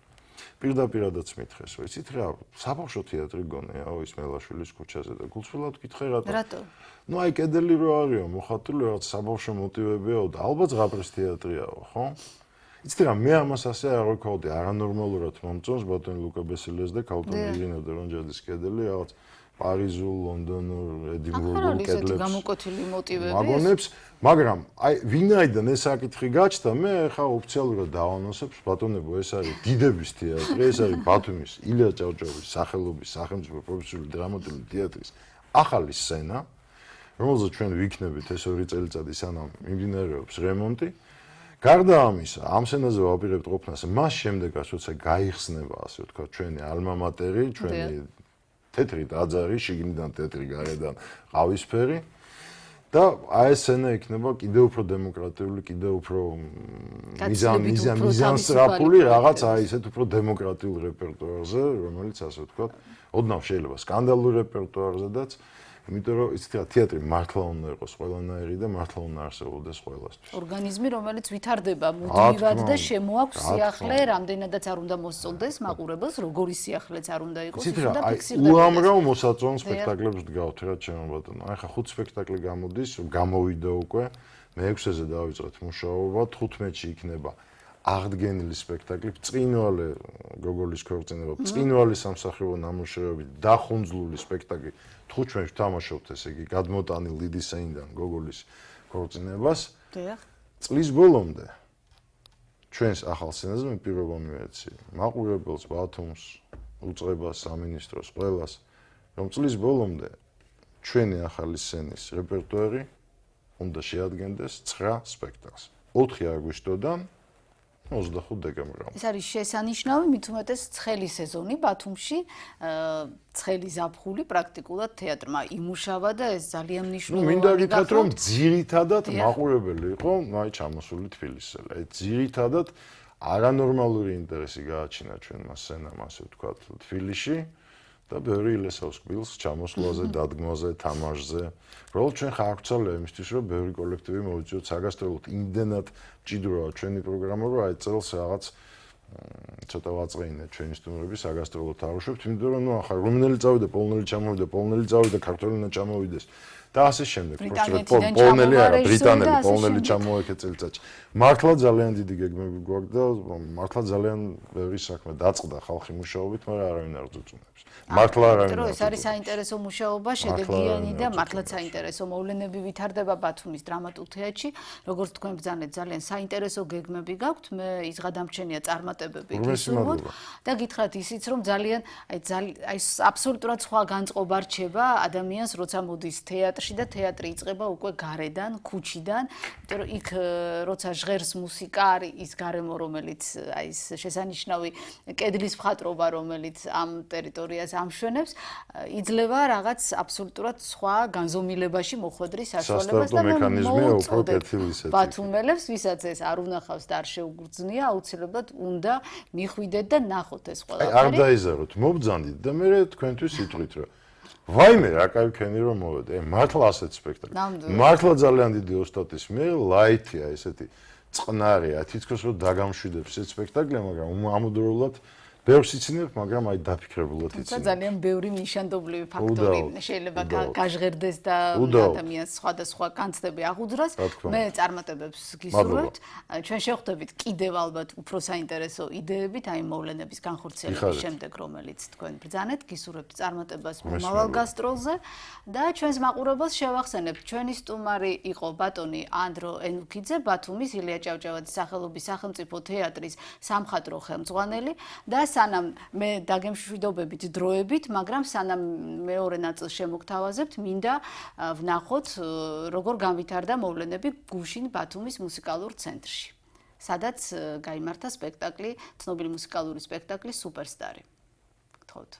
პირდაპირადაც მითხეს, რომ იცით რა, საბავშვო თეატრი გონიაო ის მელაშვილის ქუჩაზე და გულწრფელად გითხე რატო? რატო? ნუ აი კედელი რო არისო, მოხატული რაღაც საბავშვო მოტივებიაო და ალბათ ზღაპრის თეატრიაო, ხო? იცით რა, მე ამას ასე არ ვქოვდი, არანორმალურად მომწონს ბატონი ლუკა ბესილეს და ქალტონ ირინე დერონჯადის კედელი, რაღაც პარიზულ, ლონდონურ, ედინბურგულ კედლებს. გამოკვეთილი მოტივები. მაგონებს, მაგრამ აი ვინაიდან ეს საკითხი გაჩნდა, მე ხა ოფიციალურად დავანონსებ, ბატონებო, ეს არის დიდების თეატრი, ეს არის ბათუმის ილია ჭავჭავაძის სახელობის სახელმწიფო პროფესიული დრამატული თეატრის ახალი სცენა, რომელზეც ჩვენ ვიქნებით ეს 2 წელიწადი სანამ მიმდინარეობს რემონტი. გარდა ამისა, ამ სცენაზე ვაპირებთ ყოფნას მას შემდეგაც, როცა გაიხსნება, ასე ვთქვათ, ჩვენი ალმა მატერი, ჩვენი თეთრი ტაძარი, შიგნიდან თეთრი, გარედან ყავისფერი და აი ეს სცენა იქნება კიდევ უფრო დემოკრატიული, კიდევ უფრო მიზანსწრაფული, რაღაც აი ესეთ უფრო დემოკრატიულ რეპერტუარზე, რომელიც ასე ვთქვათ, ოდნავ შეიძლება სკანდალურ რეპერტუარზედაც, იმიტომ რომ იცით რა, თეატრი მართლა უნდა იყოს ყველანაირი და მართლა უნდა არსებობდეს ყველასთვის. ორგანიზმი, რომელიც ვითარდება მუდმივად და შემოაქვს სიახლე, რამდენადაც არ უნდა მოსწონდეს მაყურებელს, როგორი სიახლეც არ უნდა იყოს, ის უნდა ფიქსირდეს. უამრავ მოსაწონ სპექტაკლებს დგავთ რა ჩემო ბატონო. აი ხა 5 სპექტაკლი გამოდის, გამოვიდა უკვე, მე-6-ზე დავიწყეთ მუშაობა, 15-ში იქნება აღდგენილი სპექტაკლი, წინვალე გოგოლის ქორწინება, წინვალე სამსახიობო ნამუშევრები, დახუნძლული სპექტაკლი. 5 ჩვენს ვთამაშობთ, ესე იგი, გადმოტანილ დიდი სცენიდან გოგოლის ქორწინებას. დიახ. წლის ბოლომდე ჩვენს ახალ სცენაზე მე პირობა მივეცი მაყურებელს, ბათუმს, უწყებას, სამინისტროს, ყველას, რომ წლის ბოლომდე ჩვენი ახალი სცენის რეპერტუარი უნდა შეადგენდეს 9 სპექტაკლს. 4 აგვისტოდან 25 დეკემბრი. ეს არის შესანიშნავი, მით უმეტეს ცხელი სეზონი ბათუმში, ცხელი ზაფხული პრაქტიკულად თეატრმა იმუშავა და ეს ძალიან მნიშვნელოვანი. მინდა გითხრათ, რომ ძირითადად მაყურებელი იყო, აი ჩამოსული თბილისელი. აი ძირითადად არანორმალური ინტერესი გააჩინა ჩვენმა სცენამ, ასე ვთქვათ, თბილისში და ბევრი ილესავს კბილს ჩამოსვლაზე, დადგმაზე, თამაშზე. უბრალოდ ჩვენ ხარკცალია იმისთვის, რომ ბევრი კოლექტივი მოვიწვიოთ საგასტროლოდ. იმდენად მჭიდროა ჩვენი პროგრამა, რომ აი წელს რაღაც ცოტა ვაწყეინეთ ჩვენი სტუმრები საგასტროლოდ თამაშობთ, იმიტომ რომ ნუ ახლა რუმინელი წავიდა, პოლონელი ჩამოვიდა, პოლონელი წავიდა, ქართველი ჩამოვიდეს. და ასე შემდეგ. პოლონელი არა, ბრიტანელი, პოლონელი ჩამოექეთ წელიწადში. მართლა ძალიან დიდი გეგმები გვაქვს და მართლა ძალიან ბევრი საქმე დაწყდა ხალხი მუშაობით, მაგრამ არავინ არ ძუძუმებს. მართლა არავინ არ. ეს არის საინტერესო მუშაობა, შედეგიანი და მართლა საინტერესო მოვლენები ვითარდება ბათუმის დრამატულ თეატრში. როგორც თქვენ ბრძანეთ, ძალიან საინტერესო გეგმები გაქვთ. მე ის გადამრჩენია წარმატებები გისურვოთ და გითხრათ ისიც, რომ ძალიან აი აბსოლუტურად სხვა განწყობა რჩება ადამიანს, როცა მოდის თეატრში და თეატრი იწყება უკვე გარედან, ქუჩიდან, იმიტომ რომ იქ როცა ჟღერს მუსიკა არის ის გარემო, რომელიც აი ეს შესანიშნავი კედლის მხატვრობა, რომელიც ამ ტერიტორიას ამშვენებს, იძლევა რაღაც აბსოლუტურად სხვა განზომილებაში მოხვედრის საშუალებას და მოუწოდეთ ბათუმელებს, ვისაც ეს არ უნახავს და არ შეუგრძნია, აუცილებლად უნდა მიხვიდეთ და ნახოთ ეს ყველაფერი. არ დაიზაროთ, მობძანდით და მე თქვენთვის სიტყვით რა ვაიმე რა კაი ქენი რომ მოვედი. მართლა ასეთ სპექტაკლი. მართლა ძალიან დიდი ოსტატის მე ლაითია ესეთი წყნარია, თითქოს რომ დაგამშვიდებს ეს სპექტაკლი, მაგრამ ამოდროულად ბევრს იცინებ, მაგრამ აი დაფიქრებულად იცინებ. ძალიან ბევრი ნიშანდობლივი ფაქტორი შეიძლება გაჟღერდეს და ადამიანს სხვადასხვა განცდები აღუძრას. მე წარმატებებს გისურვებთ. ჩვენ შევხვდებით კიდევ ალბათ უფრო საინტერესო იდეებით აი მოვლენების განხორციელების შემდეგ, რომელიც თქვენ ბრძანეთ, გისურვებთ წარმატებას მომავალ გასტროლზე და ჩვენს მაყურებელს შევახსენებთ, ჩვენი სტუმარი იყო ბატონი ანდრო ენუქიძე, ბათუმის ილია ჭავჭავაძის სახელობის სახელმწიფო თეატრის სამხატვრო ხელმძღვანელი და სანამ მე დაგემშვიდობებით დროებით, მაგრამ სანამ მეორე ნაწილს შემოგთავაზებთ, მინდა ვნახოთ, როგორ განვითარდა მოვლენები გუშინ ბათუმის მუსიკალურ ცენტრში, სადაც გაიმართა სპექტაკლი, ცნობილი მუსიკალური სპექტაკლი სუპერსტარი. გთხოვთ.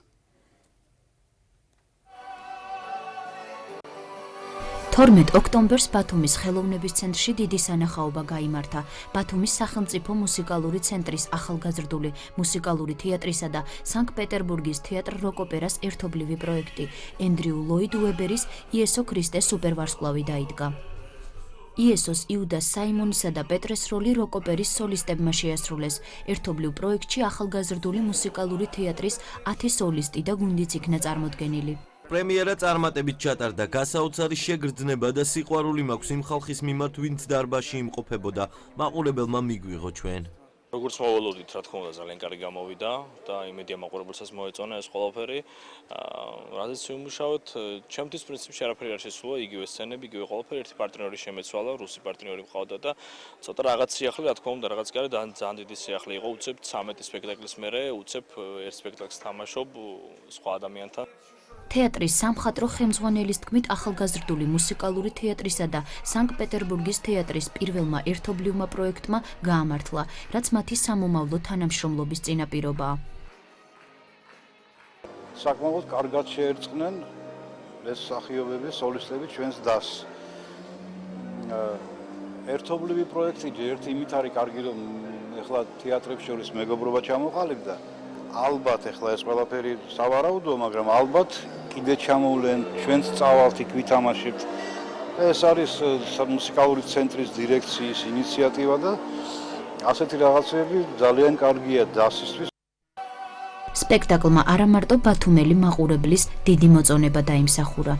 12 ოქტომბერს ბათუმის ხელოვნების ცენტრში დიდი სანახაობა გაიმართა. ბათუმის სახელმწიფო მუსიკალური ცენტრის ახალგაზრდული მუსიკალური თეატრისა და სანქტ-პეტერბურგის თეატრ როკ-ოპერას ერთობლივი პროექტი ენდრიუ ლოიდ უებერის იესო ქრისტეს სუპერვარსკვლავი დაიდგა. იესოს, იუდას, საიმონისა და პეტრეს როლი როკ-ოპერის სოლისტებმა შეასრულეს. ერთობლივ პროექტში ახალგაზრდული მუსიკალური თეატრის 10 სოლისტი და გუნდიც იქნა წარმოდგენილი. პრემიერა წარმატებით ჩატარდა, გასაოცარი შეგრძნება და სიყვარული მაქვს იმ ხალხის მიმართ, ვინც დარბაზში იმყოფებოდა. მაყურებელმა მიგვიღო ჩვენ. როგორც მოველოდით, რა თქმა უნდა, ძალიან კარგი გამოვიდა და იმედია მაყურებელსაც მოეწონა ეს ყველაფერი. რადგან ვიმუშაოთ, ჩემთვის პრინციპში არაფერი არ შესულა, იგივე სცენები, იგივე ყველაფერი, ერთი პარტნიორი შემეცვალა, რუსი პარტნიორი მყავდა და ცოტა რაღაც სიახლე, რა თქმა უნდა, რაღაც კარი ძალიან დიდი სიახლე იყო, უცებ 13 სპექტაკლის მერე, უცებ ერთ სპექტაკლს თამაშობ სხვა ადამიანთან. თეატრის სამხატვრო ხელმძღვანელის თქმით, ახალგაზრდული მუსიკალური თეატრისა და სანქტ-პეტერბურგის თეატრის პირველმა ერთობლივმა პროექტმა გაამართლა, რაც მათი სამომავლო თანამშრომლობის წინაპირობაა. საკმაოდ კარგად შეერწყნენ ეს მსახიობები, სოლისტები ჩვენს დასს. ერთობლივი პროექტი ერთი იმით არის კარგი, რომ ეხლა თეატრებს შორის მეგობრობა ჩამოყალიბდა. ალბათ ეხლა ეს ყველაფერი სავარაუდოა, მაგრამ ალბათ კიდე ჩამოვლენ, ჩვენც წავალთ იქ ვითამაშებთ. ეს არის მუსიკალური ცენტრის დირექციის ინიციატივა და ასეთი რაღაცები ძალიან კარგია დასისთვის. სპექტაკლმა არა მარტო ბათუმელი მაყურებლის დიდი მოწონება დაიმსახურა.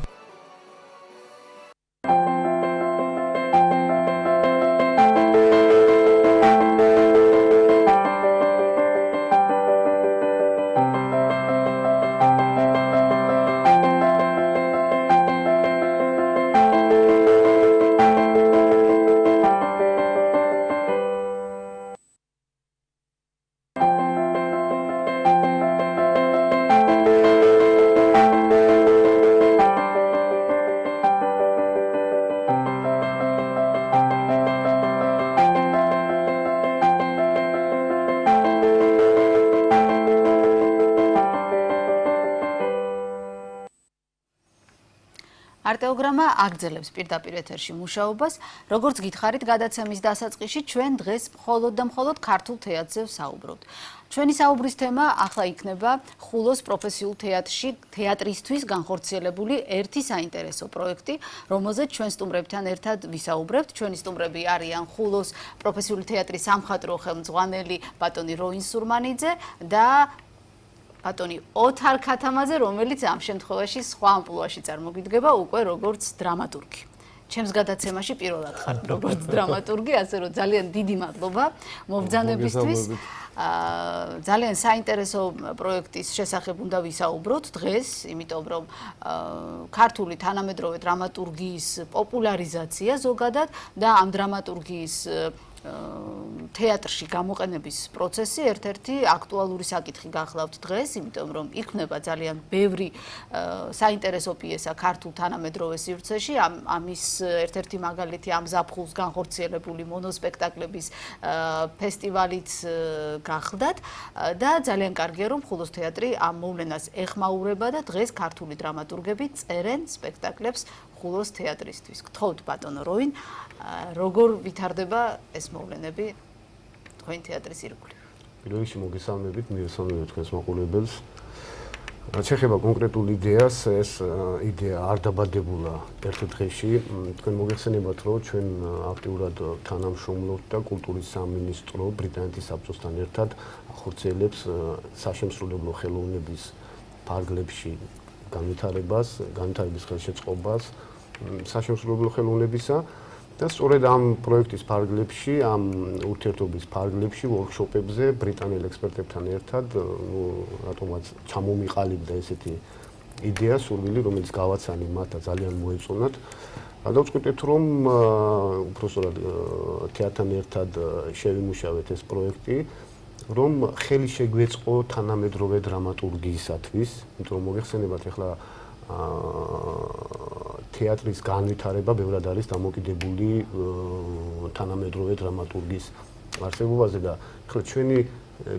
არტეოგრამა აგრძელებს პირდაპირ ეთერში მუშაობას. Როგორც გითხარით, გადაცემის დასაწყისში ჩვენ დღეს მხოლოდ და მხოლოდ ქართულ თეატრზე ვსაუბრობთ. ჩვენი საუბრის თემა ახლა იქნება ხულოს პროფესიულ თეატრში თეატრისთვის განხორციელებული ერთი საინტერესო პროექტი, რომელზეც ჩვენ სტუმრებთან ერთად ვისაუბრებთ. ჩვენი სტუმრები არიან ხულოს პროფესიული თეატრის სამხატვრო ხელმძღვანელი ბატონი როინ სურმანიძე და ბატონი ოთარ ქათამაძე, რომელიც ამ შემთხვევაში სხვა ამპლუაში წარმოგიდგება უკვე როგორც დრამატურგი. ჩემს გადაცემაში პირველად ხარ როგორც დრამატურგი, ასე რომ ძალიან დიდი მადლობა მობრძანებისთვის. ძალიან საინტერესო პროექტის შესახებ უნდა ვისაუბროთ დღეს, იმიტომ რომ ქართული თანამედროვე დრამატურგიის პოპულარიზაცია ზოგადად და ამ დრამატურგიის თეატრში გამოყენების პროცესი ერთ-ერთი აქტუალური საკითხი გახლავთ დღეს, იმიტომ რომ იქმნება ძალიან ბევრი საინტერესო პიესა ქართულ თანამედროვე სივრცეში. ამის ერთ-ერთი მაგალითი ამ ზაფხულს განხორციელებული მონოსპექტაკლების ფესტივალიც გახლდათ და ძალიან კარგია რომ ხულოს თეატრი ამ მოვლენას ეხმაურება და დღეს ქართული დრამატურგები წერენ სპექტაკლებს ხულოს თეატრისთვის. გთხოვთ ბატონო როინ, როგორ ვითარდება ეს მოვლენები თქვენი თეატრის ირგვლივ? პირველ რიგში მოგესალმებით, მიესალმებით თქვენს მაყურებელს. რაც ეხება კონკრეტულ იდეას, ეს იდეა არ დაბადებულა ერთ დღეში. თქვენ მოგეხსენებათ, რომ ჩვენ აქტიურად თანამშრომლობთ და კულტურის სამინისტრო ბრიტანეთის საბჭოსთან ერთად ახორციელებს საშემსრულებლო ხელოვნების ფარგლებში განვითარების ხელშეწყობას საშემსრულებლო ხელოვნებისა და სწორედ ამ პროექტის ფარგლებში, ამ ურთიერთობის ფარგლებში, ვორქშოპებზე ბრიტანელ ექსპერტებთან ერთად, რატომაც ჩამომიყალიბდა ესეთი იდეა, სურვილი, რომელიც გავაცანი მათ და ძალიან მოეწონათ. გადავწყვიტეთ, რომ უпростоრად თეატრთან ერთად შევიმუშავეთ ეს პროექტი, რომ ხელი შეგვეწყო თანამედროვე დრამატურგიისათვის, იმიტომ რომ მოგეხსენებათ ახლა თეატრის განვითარება ბევრად არის დამოკიდებული თანამედროვე დრამატურგის არსებობაზე და ახლა ჩვენი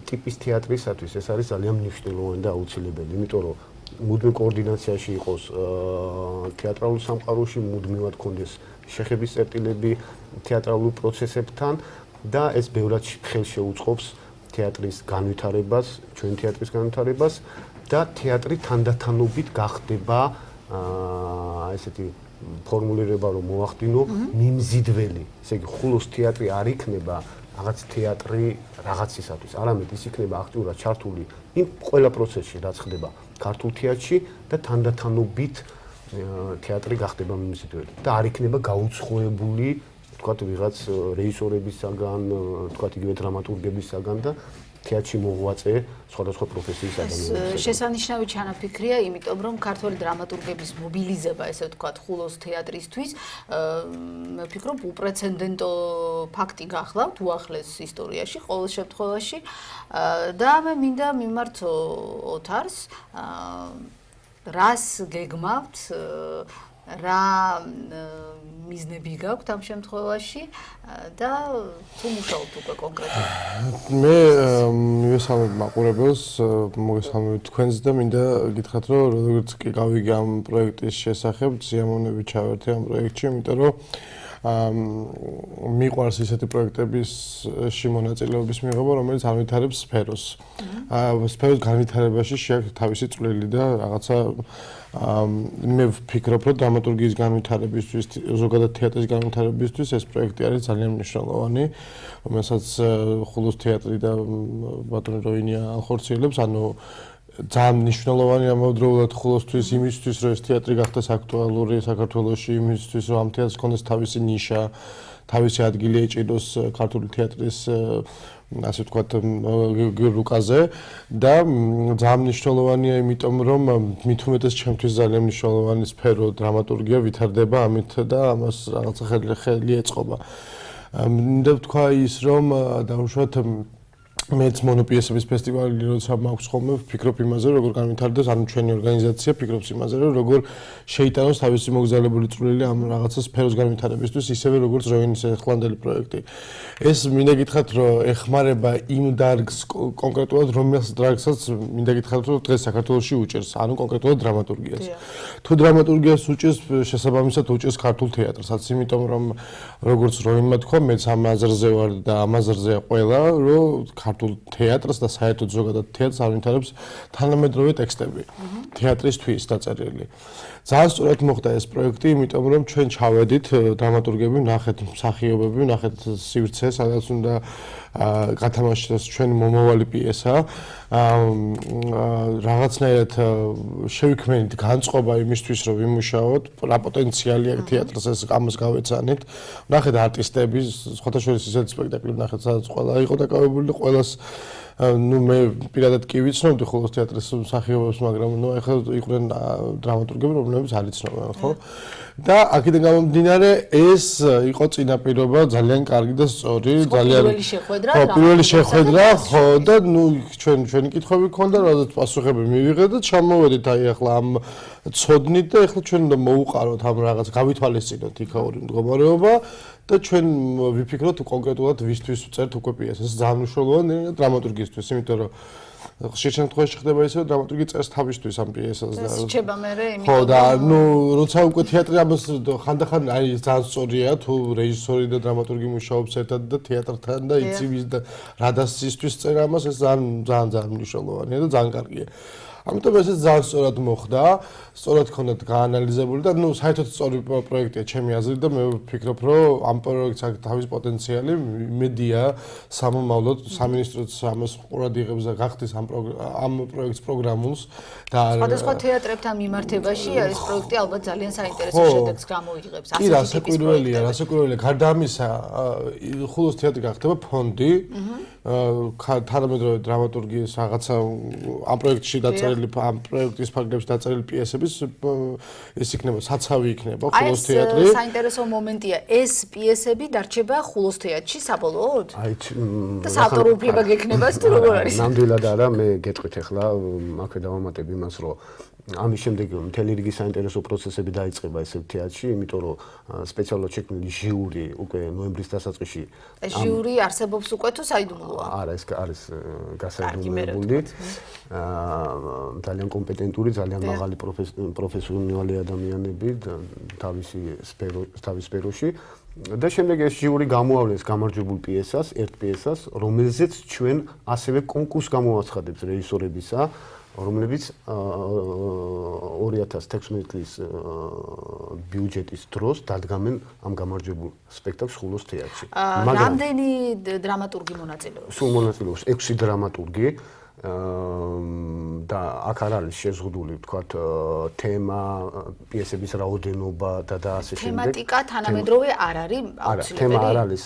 ტიპის თეატრისათვის ეს არის ძალიან მნიშვნელოვანი და აუცილებელი, იმიტომ რომ მუდმივ კოორდინაციაში იყოს თეატრალურ სამყაროში, მუდმივად კონდეს შეხების წერტილები თეატრალურ პროცესებთან და ეს ბევრად ხელს შეუწყობს თეატრის განვითარებას, ჩვენი თეატრის განვითარებას და თეატრი თანდათანობით გახდება ესეთი ფორმულირება რომ მოახდინო მიმზიდველი. ესე იგი ხულოს თეატრი არ იქნება რაღაც თეატრი რაღაცისათვის, არამედ ის იქნება აქტიურად ჩართული იმ ყველა პროცესში, რაც ხდება ქართულ თეატრში და თანდათანობით თეატრი გახდება მიმზიდველი და არ იქნება გაუცხოებული თქვათ ვიღაც რეჟისორებისაგან, თქვათ იგივე დრამატურგებისაგან და თეატრში მოღვაწე სხვადასხვა პროფესიის ადამიანებისგან. შესანიშნავი ჩანაფიქრია, იმიტომ რომ ქართველი დრამატურგების მობილიზება, ესე ვთქვათ, ხულოს თეატრისთვის, მე ვფიქრობ, უპრეცედენტო ფაქტი გახლავთ უახლეს ისტორიაში, ყოველ შემთხვევაში და მე მინდა მიმართო ოთარს, რას გეგმავთ, რა მიზნები გაქვთ ამ შემთხვევაში და თუ მუშაობთ უკვე კონკრეტულად? მე მივესალმებ მაყურებელს, მოგესალმებით თქვენს და მინდა გითხრათ, რომ როგორც კი გავიგე ამ პროექტის შესახებ, სიამოვნებით ჩავერთე ამ პროექტში, იმიტომ რომ მიყვარს ისეთი პროექტებისში მონაწილეობის მიღება, რომელიც განვითარებს სფეროს. სფეროს განვითარებაში შეაქვს თავისი წვლილი და რაღაცა მე ვფიქრობ, რომ დრამატურგიის განვითარებისთვის, ზოგადად თეატრის განვითარებისთვის ეს პროექტი არის ძალიან მნიშვნელოვანი, რომელსაც ხულოს თეატრი და ბატონი როინია ახორციელებს, ანუ ძალიან მნიშვნელოვანი ამავდროულად ხულოსთვის იმისთვის, რომ ეს თეატრი გახდეს აქტუალური საქართველოში, იმისთვის, რომ ამ თეატრს ჰქონდეს თავისი ნიშა, თავისი ადგილი ეჭიროს ქართული თეატრის ასე ვთქვათ რუკაზე და ძალიან მნიშვნელოვანია, იმიტომ რომ მით უმეტეს ჩემთვის ძალიან მნიშვნელოვანი სფერო დრამატურგია ვითარდება ამით და ამას რაღაცა ხელი ეწყობა. მინდა ვთქვა ის, რომ დავუშვათ მეც მონოპიესების ფესტივალი როცა მაქვს ხოლმე ვფიქრობ იმაზე როგორ განვითარდეს ანუ ჩვენი ორგანიზაცია ფიქრობს იმაზე რომ როგორ შეიტანოს თავისი მოგზაურებული წვლილი ამ რაღაცა სფეროს განვითარებისთვის ისევე როგორც როინის ახლანდელი პროექტი ეს მინდა გითხრათ რომ ეხმარება იმ დარგს კონკრეტულად რომელს დარგსაც მინდა გითხრათ რომ დღეს საქართველოში უჭერს ანუ კონკრეტულად დრამატურგიას თუ დრამატურგიას უჭერს შესაბამისად უჭერს ქართულ თეატრსაც იმიტომ რომ როგორც როინმა თქვა მეც ამ აზრზე ვარ და ამ აზრზე ყველა რომ ქართულ თეატრს და საერთოდ ზოგადად თეატრს ავითარებს თანამედროვე ტექსტები თეატრისთვის დაწერილი. ძალიან სწორად მოხდა ეს პროექტი, იმიტომ რომ ჩვენ ჩავედით დრამატურგები, ნახეთ მსახიობები, ნახეთ სივრცე, სადაც უნდა გათამაშოს ჩვენი მომავალი პიესა. რაღაცნაირად შევიქმნით განწყობა იმისთვის, რომ ვიმუშაოთ, რა პოტენციალი აქვს თეატრს ეს ამას გავეცანით. ნახეთ არტისტები, სხვათა შორის ისეთი სპექტაკლები ნახეთ, სადაც ყველა იყო დაკავებული და ყველას ну მე პირადად კი ვიცნობდი ხოლოს თეატრის მსახიობებს, მაგრამ ну ეხლა იყვნენ დრამატურგები, რომლებიც არ იცნობენ, ხო? და აქედან გამომდინარე ეს იყო წინაპირობა ძალიან კარგი და სწორი, ძალიან პირველი შეხვედრა, ხო და ну ჩვენი კითხვები ქონდა, რადგან პასუხები მივიღეთ და ჩამოვედით აი ახლა ამ ცოდნით და ახლა ჩვენ უნდა მოუყაროთ ამ რაღაც გავითვალისწინოთ იქაური მდგომარეობა და ჩვენ ვიფიქროთ კონკრეტულად ვისთვის ვწერთ უკვე პიესას. ძალიან მნიშვნელოვანია დრამატურგისთვის, იმიტომ რომ ხშირ შემთხვევაში ხდება ისე, რომ დრამატურგი წერს თავისთვის ამ პიესას და რჩება მერე იმიტომ ხო და ნუ როცა უკვე თეატრი ამას ხანდახან აი ძალიან სწორია თუ რეჟისორი და დრამატურგი მუშაობს ერთად და თეატრთან და იცი ვის და რა დასისთვის წერა ამას, ეს ძალიან მნიშვნელოვანია და ძალიან კარგია. ამიტომ ეს ძალიან სწორად მოხდა, სწორად ქონდათ გაანალიზებული და ნუ საერთოდ სწორი პროექტია ჩემი აზრით და მე ვფიქრობ, რომ ამ პროექტს აქვს თავის პოტენციალი, იმედია სამომავლოდ სამინისტროც ამას ყურად იღებს და გახდის ამ პროექტს პროგრამულს და სხვადასხვა თეატრებთან მიმართებაში ეს პროექტი ალბათ ძალიან საინტერესო შედეგს გამოიღებს. კი, რასაკვირველია, გარდა ამისა, ხულოს თეატრი გახდება ფონდი, თანამედროვე დრამატურგიის რაღაცა ამ პროექტში დაწერილი ამ პროექტის ფარგლებში დაწერილი პიესების ეს იქნება საცავი იქნება ხულოს თეატრი. აი საინტერესო მომენტია, ეს პიესები დარჩება ხულოს თეატრში საბოლოოდ? აი და საავტორო უფლება გექნებას თუ როგორ არის? ნამდვილად არა, მე გეტყვით ახლა აქვე დავამატებ იმას, რომ ამის შემდეგ მთელი რიგი საინტერესო პროცესები დაიწყება ესეთ თეატრში, იმიტომ რომ სპეციალურად შექმნილი ჟიური უკვე ნოემბრის დასაწყისში ეს ჟიური არსებობს უკვე თუ საიდუმლოა? არა, ეს არის გასაიდუმლოებული. ძალიან კომპეტენტური, ძალიან მაღალი პროფესიონალი ადამიანები თავის სფეროში და შემდეგ ეს ჟიური გამოავლენს გამარჯვებულ პიესას, ერთ პიესას, რომელზეც ჩვენ ასევე კონკურსს გამოვაცხადებს რეჟისორებისა, რომლებიც 2016 წლის ბიუჯეტის დროს დადგამენ ამ გამარჯვებულ სპექტაკლს ხულოს თეატრში. რამდენი დრამატურგი მონაწილეობს? სულ მონაწილეობს 6 დრამატურგი. და აქ არ არის შეზღუდული, ვთქვათ, თემა, პიესების რაოდენობა და ასე შემდეგ. თემატიკა თანამედროვე არ არის აუცილებელი. თემა არ არის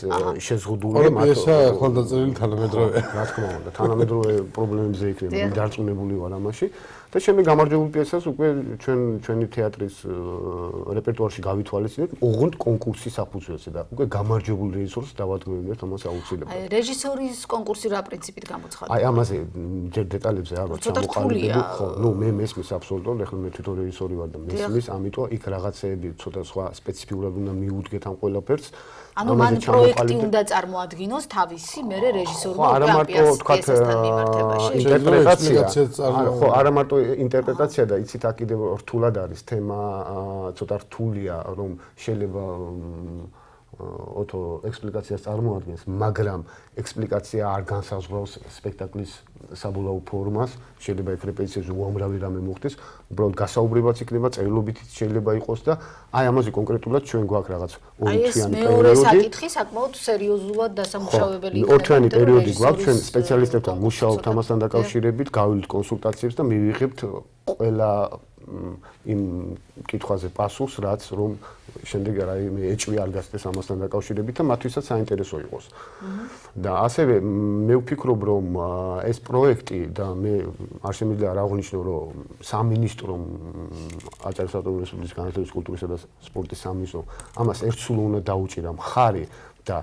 შეზღუდული, პიესა ახლა დაწერილი თანამედროვე. რა თქმა უნდა, თანამედროვე პრობლემებზე იქნება, დარწმუნებული ვარ ამაში. და შემდეგ გამარჯვებულ პიესას უკვე ჩვენი თეატრის რეპერტუარში გავითვალისწინეთ, ოღონდ კონკურსის საფუძველზე და უკვე გამარჯვებულ რეჟისორს დავადგმევთ ამას აუცილებლად. აი რეჟისორის კონკურსი რა პრინციპით გამოცხადდა? აი ამაზე ჯერ დეტალებზე არ ვარ ჩამოყალიბებული, ხო, ნუ მე მესმის აბსოლუტურად, ეხლა მე თვითონ რეჟისორი ვარ და მესმის, ამიტომ იქ რაღაცეები ცოტა სხვა სპეციფიურად უნდა მიუდგეთ ამ ყველაფერს. ანუ მან პროექტი უნდა წარმოადგინოს თავისი მერე რეჟისორმა პიესასთან მიმართებაში. ინტერპრეტაცია. ხო, არა მარტო ინტერპრეტაცია და იცით აქ კიდევ რთულად არის თემა, ცოტა რთულია, რომ შეიძლება ოთო ექსპლიკაციას წარმოადგენს, მაგრამ ექსპლიკაცია არ განსაზღვრავს სპექტაკლის საბოლოო ფორმას, შეიძლება ეგ რეპეტიციაზე უამრავი რამე მოხდეს, უბრალოდ გასაუბრებაც იქნება, წერილობით შეიძლება იყოს და აი ამაზე კონკრეტულად ჩვენ გვაქვს რაღაც ორთვიანი პერიოდი. აი ეს მეორე საკითხი საკმაოდ სერიოზულად დასამუშავებელი იქნება. ორთვიანი პერიოდი გვაქვს, ჩვენ სპეციალისტებთან მუშაობთ ამასთან დაკავშირებით, გავივლით კონსულტაციებს და მივიღებთ ყველა იმ კითხვაზე პასუხს, რაც რომ შემდეგ რაიმე ეჭვი არ გასცეს ამასთან დაკავშირებით და მათთვისაც საინტერესო იყოს. და ასევე მე ვფიქრობ, რომ ეს პროექტი და მე არ შემიძლია არ აღვნიშნო, რომ სამინისტრომ აჭარის ავტონომიური რესპუბლიკის განათლების, კულტურისა და სპორტის სამინისტრო ამას ერთსულ უნდა დაუჭირა მხარი და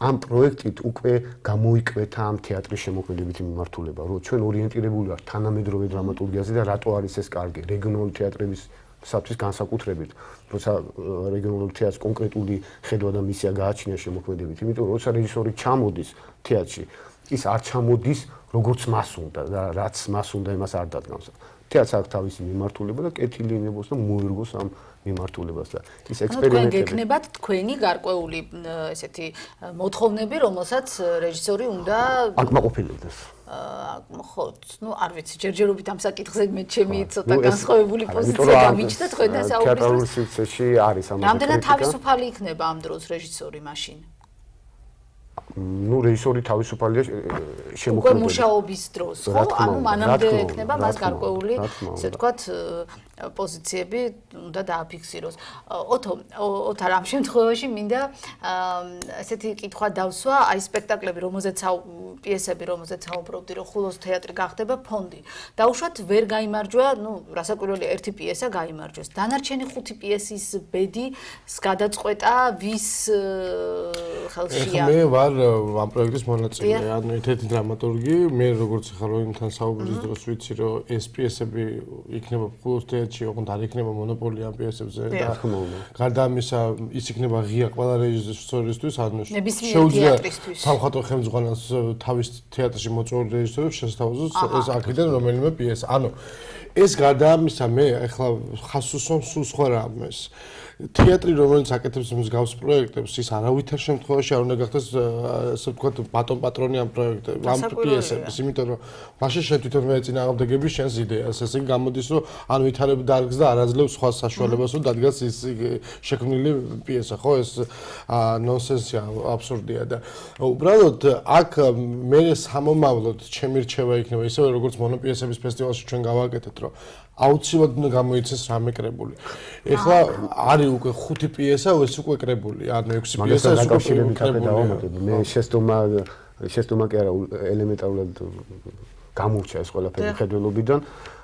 ამ პროექტით უკვე გამოიკვეთა ამ თეატრის შემოქმედებითი მიმართულება, რომ ჩვენ ორიენტირებული ვართ თანამედროვე დრამატურგიაზე და რატო არის ეს კარგი რეგიონული თეატრებისათვის განსაკუთრებით, როცა რეგიონული თეატრს კონკრეტული ხედვა და მისია გააჩნია შემოქმედებით, იმიტომ რომ როცა რეჟისორი ჩამოდის თეატრში, ის არ ჩამოდის როგორც მას უნდა და რაც მას უნდა იმას არ დადგავს. თეატრს აქვს თავისი მიმართულება და კეთილი იმებოს და მოერგოს ამ მიმართულებას და ის თქვენ ექსპერიმენტები გექნებათ თქვენი გარკვეული ესეთი მოთხოვნები, რომელსაც რეჟისორი უნდა აკმაყოფილებდეს. ხო, არ ვიცი, ჯერჯერობით ამ საკითხზე მე ჩემი ცოტა განსხვავებული პოზიცია გამიჩნდა თქვენთან საუბრისას. თეატრალურ სივრცეში არის ამაზე რამდენად კრიტიკა. თავისუფალი იქნება ამ დროს რეჟისორი მაშინ? ნუ რეჟისორი თავისუფალია უკვე შემოქმედებით. მუშაობის დროს, ხო? ანუ მანამდე ექნება მას გარკვეული, ესე ვთქვათ, პოზიციები უნდა დააფიქსიროს. ოთარ, ამ შემთხვევაში მინდა ესეთი კითხვა დავსვა, აი სპექტაკლები, პიესები, რომელზეც საუბრობდი, რომ ხულოს თეატრი გახდება ფონდი. დაუშვათ ვერ გაიმარჯვა, ნუ რასაკვირველია, ერთი პიესა გაიმარჯვეს. დანარჩენი 5 პიესის ბედის გადაწყვეტა ვის ხელშია? მე ვარ ამ პროექტის მონაწილე, ანუ ერთ-ერთი დრამატურგი, მე როგორც ახლა როინთან საუბრის დროს ვიცი, რომ ეს პიესები იქნება ხულოს თეატრში, ოღონდ არ იქნება მონოპოლია ამ პიესებზე და გარდა ამისა, ის იქნება ღია ყველა რეჟისორისთვის, ანუ შეუძლია სამხატვრო ხელმძღვანელს თავის თეატრში მოწვეული რეჟისორებს შესთავაზოს ეს აქედან რომელიმე პიესა. ანუ ეს გარდა ამისა, მე ახლა ხას უსვამ სულ სხვა რამეს. თეატრი რომელიც აკეთებს მსგავს პროექტებს, ის არავითარ შემთხვევაში არ უნდა გახდეს ასე ვთქვათ ბატონ-პატრონი ამ პროექტებს, ამ პიესების, იმიტომ რომ მაშინ შენ თვითონ მეწინააღმდეგები შენს იდეას. ესე იგი გამოდის, რომ ან ვითარებ დარგს და არ აძლევს სხვა საშუალებას, რომ დადგას ის შექმნილი პიესა, ხო? ეს ნონსენსია, აბსურდია და უბრალოდ აქ მე სამომავლოდ ჩემი რჩევა იქნება ისევე როგორც მონოპიესების ფესტივალში ჩვენ გავაკეთეთ, რომ აუცილებლად უნდა გამოიცეს რამე კრებული. ეხლა არის უკვე 5 პიესა, ეს უკვე კრებული, ანუ 6 პიესა ეს უკვე კრებული. მე შეცდომა კი არა ელემენტარულად გამურჩა ეს ყველაფერი ხედველობიდან.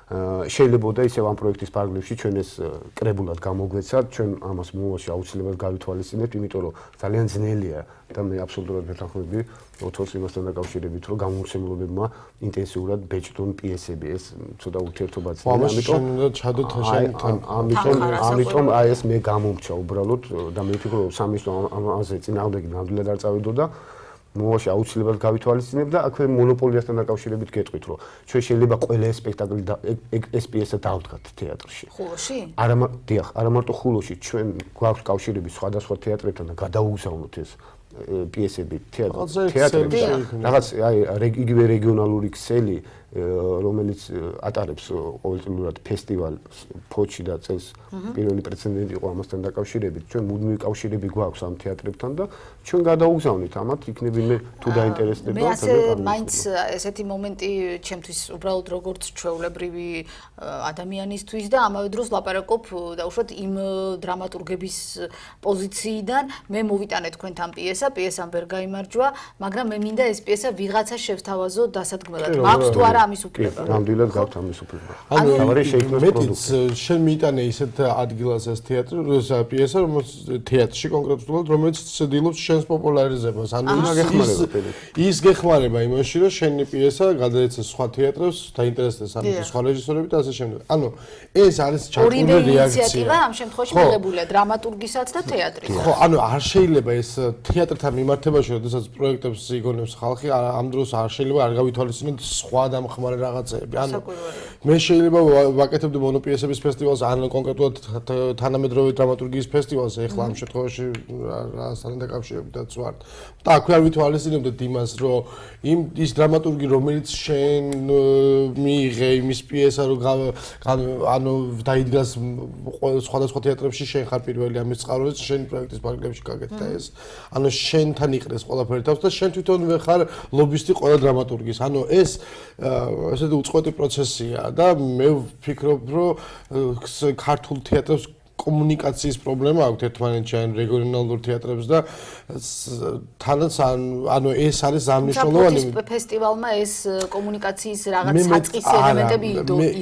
შეიძლება და ისევ ამ პროექტის პარალელში ჩვენ ეს კრებულად გამოგვეცათ, ჩვენ ამას მომავალში აუცილებლად გავითვალისწინებთ, იმიტომ რომ ძალიან ძნელია და მე აბსოლუტურად ვეთანხმები ოთოს იმასთან დაკავშირებით, რომ გამომცემლებმა ინტენსიურად ბეჭდონ პიესები, ეს ცოტა ურთიერთობაც ამიტომ აი ეს მე გამომრჩა უბრალოდ და მე ვფიქრობ რომ სამის ამაზე წინააღმდეგი ნამდვილად არ წავიდო და მოაში აუცილებლად გავითვალისწინებ და აქვე მონოპოლიასთან დაკავშირებით გეტყვით, რომ ჩვენ შეიძლება ყველა სპექტაკლი ეს პიესა დავდგათ თეატრში. ხულოში? არა მარტო ხულოში, ჩვენ გვაქვს კავშირები სხვადასხვა თეატრებთან და გადაუგზავნოთ ეს პიესები თეატრებში. რაღაც აი იგივე რეგიონალური ქსელი, რომელიც ატარებს ყოველწლიურად ფესტივალს ფოჩი და წელს პირველი პრეცედენტი იყო ამასთან დაკავშირებით. ჩვენ მუდმივი კავშირები გვაქვს ამ თეატრებთან და ჩვენ გადაუგზავნით ამათ, იქნებინმე თუ დაინტერესდება. მე ასე მაინც ესეთი მომენტი ჩემთვის უბრალოდ როგორც ჩვეულებრივი ადამიანისთვის და ამავე დროს ლაპარაკობ დაუშვათ იმ დრამატურგების პოზიციიდან, მე მოვიტანე თქვენთან პიესამ ვერ გაიმარჯვა, მაგრამ მე მინდა ეს პიესა ვიღაცა შევთავაზო დასადგმელად. მაქვს თუ არა ამის უფლება. ნამდვილად გაქვთ ამის უფლება. ანუ მეტიც შენ მიიტანე ისეთ ადგილას ეს თეატრი, პიესა, რომელიც თეატრში კონკრეტულად, რომელიც ცდილობს შენს პოპულარიზებას. ანუ ის გეხმარება იმაში, რომ შენი პიესა გადაეცეს სხვა თეატრებს, დაინტერესდეს ამით სხვა რეჟისორებით და ასე შემდეგ. ანუ ეს არის ჩართული რეაქცია. ამ შემთხვევაში მიღებულია დრამატურგისაც და თეატრის. ხო, ანუ არ შეიძლება ეს თეატრთან მიმართებაში, როდესაც პროექტებს იგონებს ხალხი, ამ დროს არ შეიძლება არ გავითვალისწინოთ სხვა დამხმარე რაღაცეები. ანუ მე შეიძლება ვაკეთებდი მონოპიესების ფესტივალს, ან კონკრეტულად თანამედროვე დრამატურგიის ფესტივალს, ეხლა ამ შემთხვევაში რასთან დაკავშირებითაც ვარ. და აქვე არ ვითვალისწინებდეთ იმას, რომ ის დრამატურგი, რომელიც შენ მიიღე იმის პიესა, რომ ანუ დაიდგას სხვადასხვა თეატრებში, შენ ხარ პირველი ამის წყაროები, შენი პროექტის პარალელში გაკეთდა ეს. ანუ შენთან იყრეს ყველაფერი თავს და შენ თვითონვე ხარ ლობისტი ყველა დრამატურგის. ანუ ეს ესეთი უწყვეტი პროცესია და მე ვფიქრობ, რომ ქართულ თეატრებს კომუნიკაციის პრობლემა აქვს ერთმანეთში ან რეგიონალურ თეატრებს და თანაც ანუ ეს არის ამნიშნულოვანი ფესტივალმა ეს კომუნიკაციის რაღაც საწყისი ელემენტები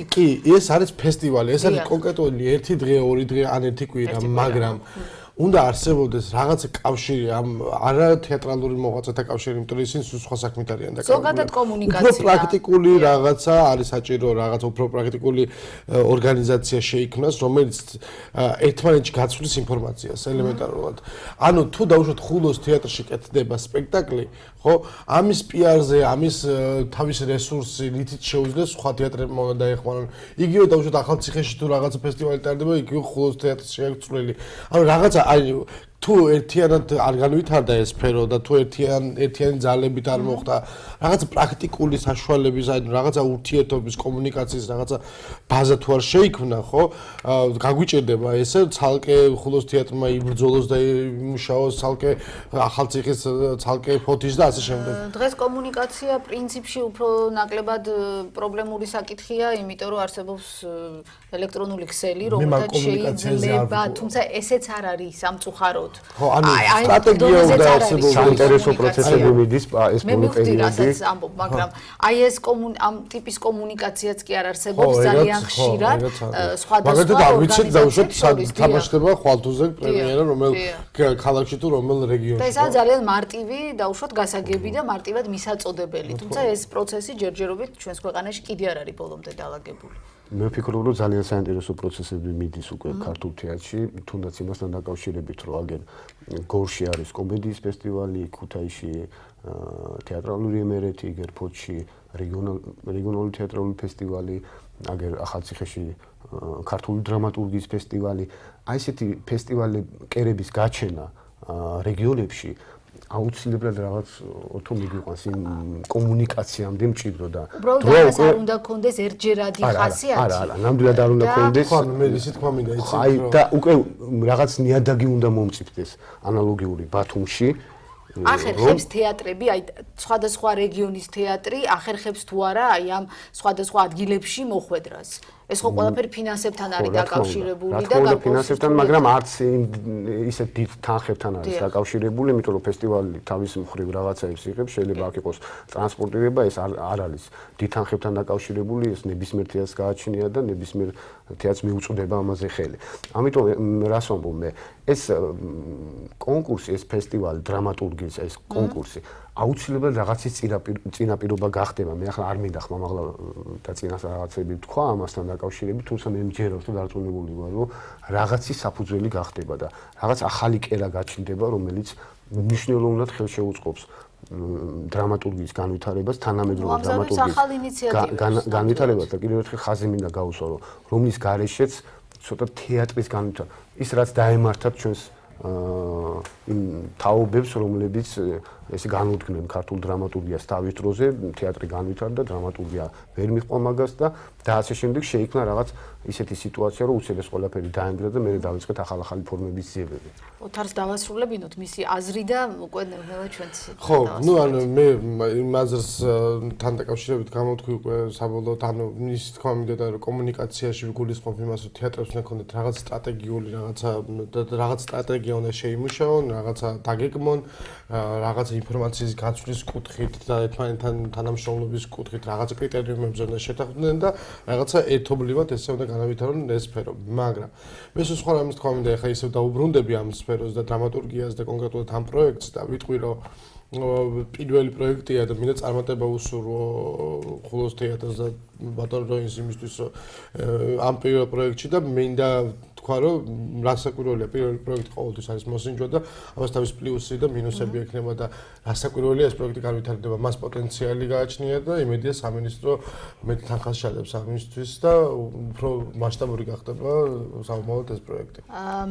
კი ეს არის ფესტივალი ეს არის კონკრეტული ერთი დღე ორი დღე ან ერთი კვირა მაგრამ უნდა არსებობდეს რაღაცა კავშირი ამ არა თეატრალური მოღვაწეთა კავშირი, იმიტომ რომ ისინი სხვა საქმით არიან დაკავებული. ზოგადად კომუნიკაცია. უფრო პრაქტიკული რაღაცა არის საჭირო, რაღაცა უფრო პრაქტიკული ორგანიზაცია შეიქმნას, რომელიც ერთმანეთში გაცვლის ინფორმაციას ელემენტარულად. ანუ თუ დავუშვათ ხულოს თეატრში კეთდება სპექტაკლი, ხო? ამის პიარზე, ამის თავის რესურსი რითიც შეუძლეს სხვა თეატრებმა უნდა დაეხმარონ. იგივე დავუშვათ ახალციხეში თუ რაღაცა ფესტივალი ტარდება, იგივე ხულოს თეატრში აქვს წვლილი. ანუ რაღაცა თუ ერთიანად არ განვითარდა ეს სფერო და თუ ერთიანი ძალებით არ მოხდა რაღაცა პრაქტიკული საშუალების, აი რაღაცა ურთიერთობის, კომუნიკაციის რაღაცა ბაზა თუ არ შეიქმნა, ხო? გაგვიჭირდება ესე ცალკე ხულოს თეატრმა იბრძოლოს და იმუშაოს, ცალკე ახალციხის, ცალკე ფოთის და ასე შემდეგ. დღეს კომუნიკაცია პრინციპში უფრო ნაკლებად პრობლემური საკითხია, იმიტომ რომ არსებობს ელექტრონული ქსელი, რომელთაც შეიძლება, თუმცა ესეც არ არის სამწუხაროდ. ხო, ანუ სტრატეგია უნდა არსებობდეს, საინტერესო პროცესები მიდის ეს მონოპოლიური ამბობ, მაგრამ აი ეს ამ ტიპის კომუნიკაციაც კი არ არსებობს ძალიან ხშირად სხვადასხვა მაგალითად დავუშვათ თამაშდება ხვალთუზე პრემიერა რომელ ქალაქში თუ რომელ რეგიონში. და ესაა ძალიან მარტივი, დავუშვათ გასაგები და მარტივად მისაწოდებელი, თუმცა ეს პროცესი ჯერჯერობით ჩვენს ქვეყანაში კიდე არ არის ბოლომდე დალაგებული. მე ვფიქრობ, რომ ძალიან საინტერესო პროცესები მიდის უკვე ქართულ თეატრში, თუნდაც იმასთან დაკავშირებით, რომ აგერ გორში არის კომედიის ფესტივალი, ქუთაისში თეატრალური ემერეთი, გერფოთში რეგიონალური თეატრალური ფესტივალი, აგერ ახალციხეში ქართული დრამატურგიის ფესტივალი. აი ესეთი ფესტივალი კერების გაჩენა რეგიონებში აუცილებლად რაღაც თუ მიგვიყვანს იმ კომუნიკაციამდე მჭიდრო და უბრალოდ არ უნდა კონდეს ერთჯერადი ხასიათი. არა, ნამდვილად არ უნდა კონდეს. ხო, მე ისე თქვა მინდა იცი. აი და უკვე რაღაც ნიადაგი უნდა მომწიფდეს ანალოგიური ბათუმში. ახერხებს თეატრები, აი სხვადასხვა რეგიონის თეატრი ახერხებს თუ არა აი ამ სხვადასხვა ადგილებში მოხვედრას. ეს ხო ყველაფერი ფინანსებთან არის დაკავშირებული და ფინანსებთან, მაგრამ არც ისეთ დიდ თანხებთან არის დაკავშირებული, იმიტომ რომ ფესტივალი თავის მხრივ რაღაცაებს იღებს, შეიძლება აქ იყოს ტრანსპორტირება, ეს არ არის დიდ თანხებთან დაკავშირებული, ეს ნებისმიერ თეატრს გააჩნია და ნებისმიერ თეატრს მიუწვდება ამაზე ხელი. ამიტომ რას ვამბობ მე, ეს კონკურსი, ეს ფესტივალი, დრამატურგიის ეს კონკურსი აუცილებლად რაღაცის წინაპირობა გახდება. მე ახლა არ მინდა ხმამაღლა და წინას რაღაცები თქვა ამასთან დაკავშირებით, თუმცა მე მჯერავს და დარწმუნებული ვარ, რომ რაღაცის საფუძველი გახდება და რაღაც ახალი კერა გაჩნდება, რომელიც მნიშვნელოვნად ხელშეუწყობს დრამატურგიის განვითარებას, თანამედროვე დრამატურგიის განვითარებას და კიდევ ერთხელ ხაზი მინდა გაუსვა, რომ რომლის გარეშეც ცოტა თეატრის განვითარება, ის რაც დაემართათ ჩვენს იმ თაობებს, რომლებიც ესე განუდგნენ ქართულ დრამატურგიას თავის დროზე, თეატრი განვითარდა, დრამატურგია ვერ მიჰყვა მაგას და ასე შემდეგ შეიქმნა რაღაც ისეთი სიტუაცია, რომ უცებ ეს ყველაფერი დაემგრა და მე დავიწყეთ ახალ-ახალი ფორმების ძიებები. ოთარს დავასრულებინოთ მისი აზრი და უკვე ნელ-ნელა ჩვენც. ხო, ნუ ანუ მე იმ აზრს თან დაკავშირებით გამოთქვი უკვე საბოლოოდ, ანუ ის თქვა მინდა რომ კომუნიკაციაში ვიგულისხმობ იმას, რომ თეატრებს უნდა ქონდეთ რაღაც სტრატეგიული რაღაც სტრატეგია უნდა შეიმუშაონ, რაღაცა დაგეგმონ, რაღაც ინფორმაციის გაცვლის კუთხით და ერთმანეთთან თანამშრომლობის კუთხით რაღაც კრიტერიუმებზე უნდა შეთანხმდნენ და რაღაცა ერთობლივად ესე უნდა განავითარონ ეს სფერო. მაგრამ მე სხვა რამის თქვა მინდა, ახლა ისევ დაუბრუნდები ამ სფეროს და დრამატურგიას და კონკრეტულად ამ პროექტს და ვიტყვი რომ პირველი პროექტია და მინდა წარმატება უსურვო ხულოს თეატრს და ბატონ როინს იმისთვის რომ ამ პირველ პროექტში და მინდა თქვა რომ რასაკვირველია პირველი პროექტი ყოველთვის არის მოსინჯვა და ამას თავის პლუსი და მინუსები ექნება და რასაკვირველია ეს პროექტი განვითარდება, მას პოტენციალი გააჩნია და იმედია სამინისტრო მეტ თანხას შეადებს ამისთვის და უფრო მასშტაბური გახდება საკმაოდ ეს პროექტი.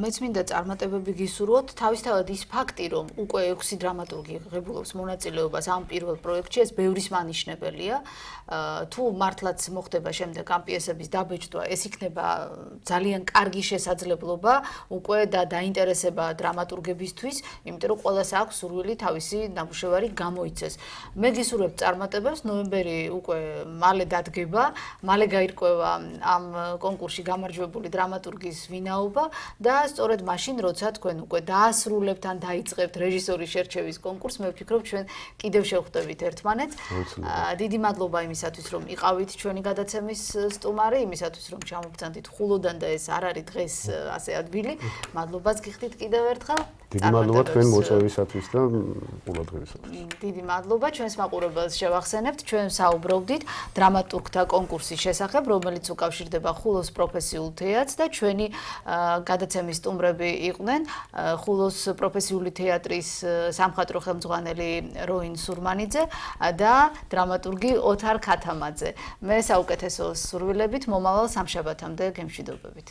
მეც მინდა წარმატებები გისურვოთ, თავისთავად ის ფაქტი რომ უკვე 6 დრამატურგი ღებულობს მონაწილეობას ამ პირველ პროექტში, ეს ბევრის მანიშნებელია. თუ მართლაც მოხდება შემდეგ ამ პიესების დაბეჭდვა, ეს იქნება ძალიან კარგი შესაძლებლობა უკვე და დაინტერესება დრამატურგებისთვის, იმიტომ რომ ყველას აქვს სურვილი თავისი ნამუშევარი გამოიცეს. მე გისურვებ წარმატებებს, ნოემბერი უკვე მალე დადგება, მალე გაირკვევა ამ კონკურსში გამარჯვებული დრამატურგის ვინაობა და სწორედ მაშინ, როცა თქვენ უკვე დაასრულებთ ან დაიწყებთ რეჟისორის შერჩევის კონკურსს, მე ვფიქრობ ჩვენ კიდევ შევხვდებით ერთმანეთს. დიდი მადლობა იმისათვის, რომ იყავით ჩვენი გადაცემის სტუმარი, იმისათვის, რომ ჩამობრძანდით ხულოდან და ეს არ არის დღეს ეს ასე ადვილი. მადლობას გიხდით კიდევ ერთხელ. დიდი მადლობა თქვენ მოწვევისათვის და ყურადღებისათვის. დიდი მადლობა ჩვენს მაყურებელს შევახსენებთ. ჩვენ საუბრობდით დრამატურგთა კონკურსის შესახებ, რომელიც უკავშირდება ხულოს პროფესიულ თეატრს და ჩვენი გადაცემის სტუმრები იყვნენ ხულოს პროფესიული თეატრის სამხატვრო ხელმძღვანელი როინ სურმანიძე და დრამატურგი ოთარ ქათამაძე. მე საუკეთესოს სურვილებით მომავალ სამშაბათამდე გემშვიდობებით.